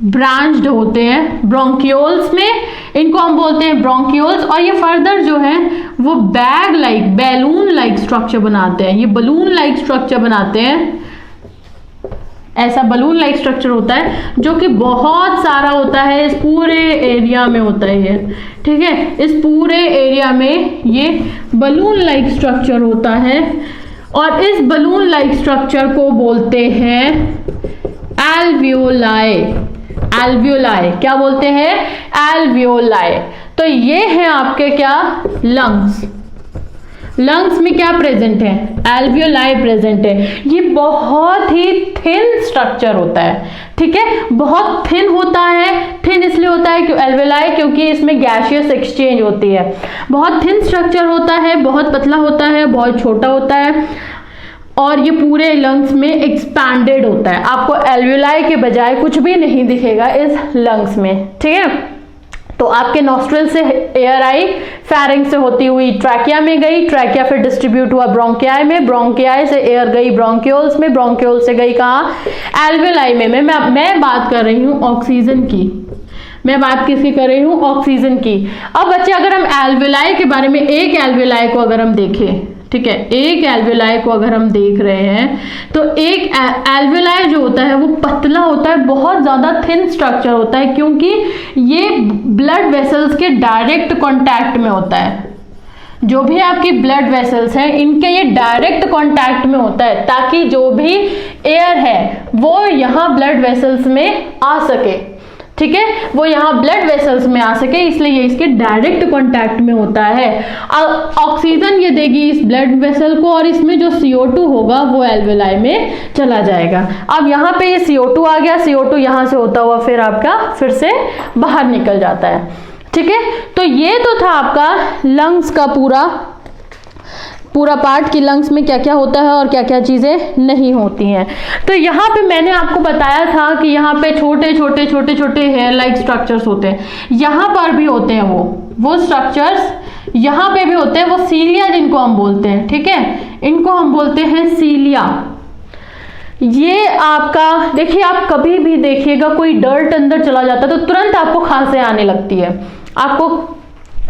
A: ब्रांच्ड होते हैं ब्रोंकियोल्स में, इनको हम बोलते हैं ब्रोंकियोल्स, और ये फर्दर जो है वो bag like, balloon like structure बनाते हैं। ये बलून लाइक स्ट्रक्चर बनाते हैं, ऐसा बलून लाइक स्ट्रक्चर होता है जो कि बहुत सारा होता है, इस पूरे एरिया में होता है ये, ठीक है, इस पूरे एरिया में ये बलून लाइक स्ट्रक्चर होता है, और इस बलून लाइक स्ट्रक्चर को बोलते हैं एल्वियोलाई। एल्वियोलाई क्या बोलते हैं? एल्वियोलाई। तो ये है आपके क्या, लंग्स। लंग्स में क्या प्रेजेंट है? एल्वियोलाई प्रेजेंट है। ये बहुत ही थिन स्ट्रक्चर होता है, ठीक है, बहुत थिन होता है। थिन इसलिए होता है कि एल्वियोलाई, क्योंकि इसमें गैसियस एक्सचेंज होती है। बहुत थिन स्ट्रक्चर होता है, बहुत पतला होता है, बहुत छोटा होता है, और ये पूरे लंग्स में एक्सपैंडेड होता है। आपको एल्वियोलाई के बजाय कुछ भी नहीं दिखेगा इस लंग्स में, ठीक है। तो आपके नॉस्ट्रल से एयर आई, फेरिंक्स से होती हुई ट्रैकिया में गई, ट्रैकिया फिर डिस्ट्रीब्यूट हुआ ब्रोंकियाई में, ब्रोंकियाई से एयर गई ब्रोंकियोल्स में, ब्रोंकियोल्स से गई कहाँ? एल्वियोलाई में। मैं बात कर रही हूँ ऑक्सीजन की, मैं बात किसकी कर रही हूँ? ऑक्सीजन की। अब बच्चे अगर हम एल्वियोलाई के बारे में, एक एल्वियोलाई को अगर हम देखें, ठीक है, एक एल्वियोलाई को अगर हम देख रहे हैं तो एक एल्वियोलाई जो होता है वो पतला होता है, बहुत ज्यादा थिन स्ट्रक्चर होता है, क्योंकि ये ब्लड वेसल्स के डायरेक्ट कांटेक्ट में होता है। जो भी आपकी ब्लड वेसल्स हैं इनके ये डायरेक्ट कांटेक्ट में होता है, ताकि जो भी एयर है वो यहाँ ब्लड वेसल्स में आ सके, ठीक है, वो यहाँ ब्लड वेसल्स में आ सके, इसलिए ये इसके डायरेक्ट कांटेक्ट में होता है। ऑक्सीजन ये देगी इस ब्लड वेसल को, और इसमें जो CO2 होगा वो एल्वियोलाई में चला जाएगा। अब यहाँ पे ये CO2 आ गया, CO2 यहाँ से होता हुआ फिर आपका फिर से बाहर निकल जाता है, ठीक है। तो ये तो था आपका लंग्स का पूरा पार्ट कि लंग्स में क्या क्या होता है और क्या क्या चीजें नहीं होती हैं। तो यहाँ पे मैंने आपको बताया था कि यहाँ पे छोटे छोटे हेयर लाइक स्ट्रक्चर्स होते हैं, यहाँ पर भी होते हैं वो स्ट्रक्चर्स यहाँ पे भी होते हैं, वो सीलिया जिनको हम बोलते हैं, ठीक है, इनको हम बोलते हैं सीलिया। ये आपका देखिए, आप कभी भी देखिएगा कोई डर्ट अंदर चला जाता है तो तुरंत आपको खांसी आने लगती है, आपको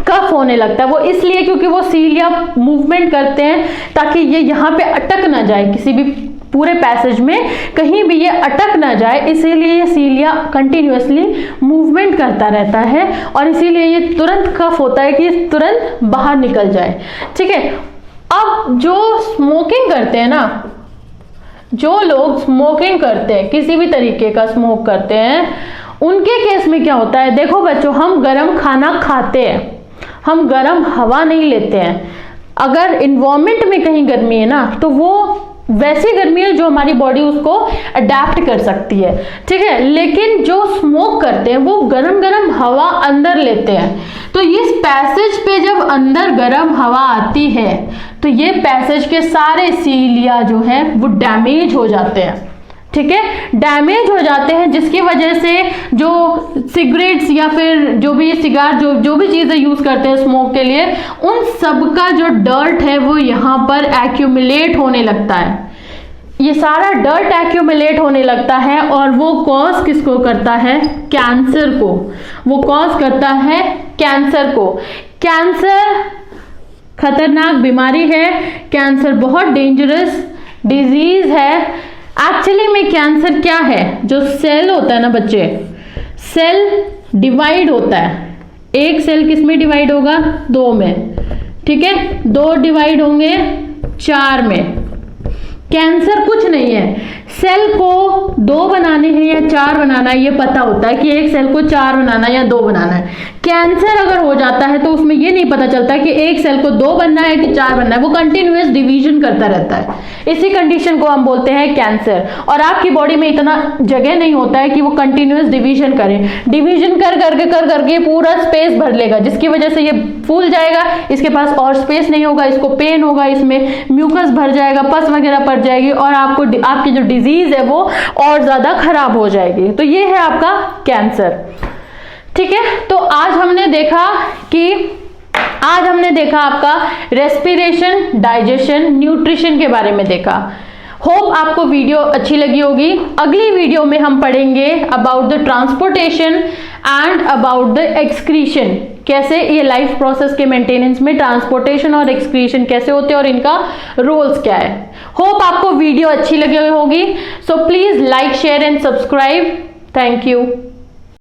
A: कफ होने लगता है। वो इसलिए क्योंकि वो सीलिया मूवमेंट करते हैं ताकि ये यहाँ पे अटक ना जाए, किसी भी पूरे पैसेज में कहीं भी ये अटक ना जाए, इसीलिए ये सीलिया कंटिन्यूअसली मूवमेंट करता रहता है, और इसीलिए ये तुरंत कफ होता है कि तुरंत बाहर निकल जाए, ठीक है। अब जो स्मोकिंग करते हैं ना, जो लोग स्मोकिंग करते हैं, किसी भी तरीके का स्मोक करते हैं, उनके केस में क्या होता है? देखो बच्चों, हम गर्म खाना खाते हैं, हम गर्म हवा नहीं लेते हैं। अगर इन्वायरमेंट में कहीं गर्मी है ना, तो वो वैसी गर्मी है जो हमारी बॉडी उसको अडेप्ट कर सकती है, ठीक है। लेकिन जो स्मोक करते हैं वो गरम गरम हवा अंदर लेते हैं, तो इस पैसेज पे जब अंदर गरम हवा आती है तो ये पैसेज के सारे सीलिया जो है वो डैमेज हो जाते हैं, ठीक है, डैमेज हो जाते हैं, जिसकी वजह से जो सिगरेट्स या फिर जो भी सिगार जो भी चीजें यूज करते हैं स्मोक के लिए, उन सब का जो डर्ट है वो यहाँ पर एक्यूमुलेट होने लगता है। ये सारा डर्ट एक्यूमुलेट होने लगता है, और वो कॉज किसको करता है? कैंसर को। वो कॉज करता है कैंसर को। कैंसर खतरनाक बीमारी है, कैंसर बहुत डेंजरस डिजीज है। एक्चुअली में कैंसर क्या है? जो सेल होता है ना बच्चे, सेल डिवाइड होता है। एक सेल किस में डिवाइड होगा? 2 में, ठीक है, 2 डिवाइड होंगे 4 में। कैंसर कुछ नहीं है, सेल को 2 बनाने हैं या 4 बनाना है ये पता होता है कि एक सेल को 4 बनाना है या 2 बनाना है। कैंसर अगर हो जाता है तो उसमें ये नहीं पता चलता कि एक सेल को 2 बनना है कि 4 बनना है, वो कंटिन्यूअस डिवीजन करता रहता है। इसी कंडीशन को हम बोलते हैं कैंसर। और आपकी बॉडी में इतना जगह नहीं होता है कि वो कंटिन्यूअस डिवीजन करे, डिवीजन कर करके पूरा स्पेस भर लेगा, जिसकी वजह से ये फूल जाएगा, इसके पास और स्पेस नहीं होगा, इसको पेन होगा, इसमें म्यूकस भर जाएगा, पस वगैरह पड़ जाएगी, और आपको आपकी जो डिजीज है वो और ज्यादा खराब हो जाएगी। तो ये है आपका कैंसर, ठीक है। तो आज हमने देखा कि आज हमने देखा आपका रेस्पिरेशन, डाइजेशन, न्यूट्रिशन के बारे में देखा। होप आपको वीडियो अच्छी लगी होगी। अगली वीडियो में हम पढ़ेंगे about the transportation and about the excretion, कैसे ये लाइफ प्रोसेस के मेंटेनेंस में ट्रांसपोर्टेशन और एक्सक्रीशन कैसे होते हैं और इनका रोल्स क्या है। होप आपको वीडियो अच्छी लगी होगी। So please like, share and subscribe. Thank you.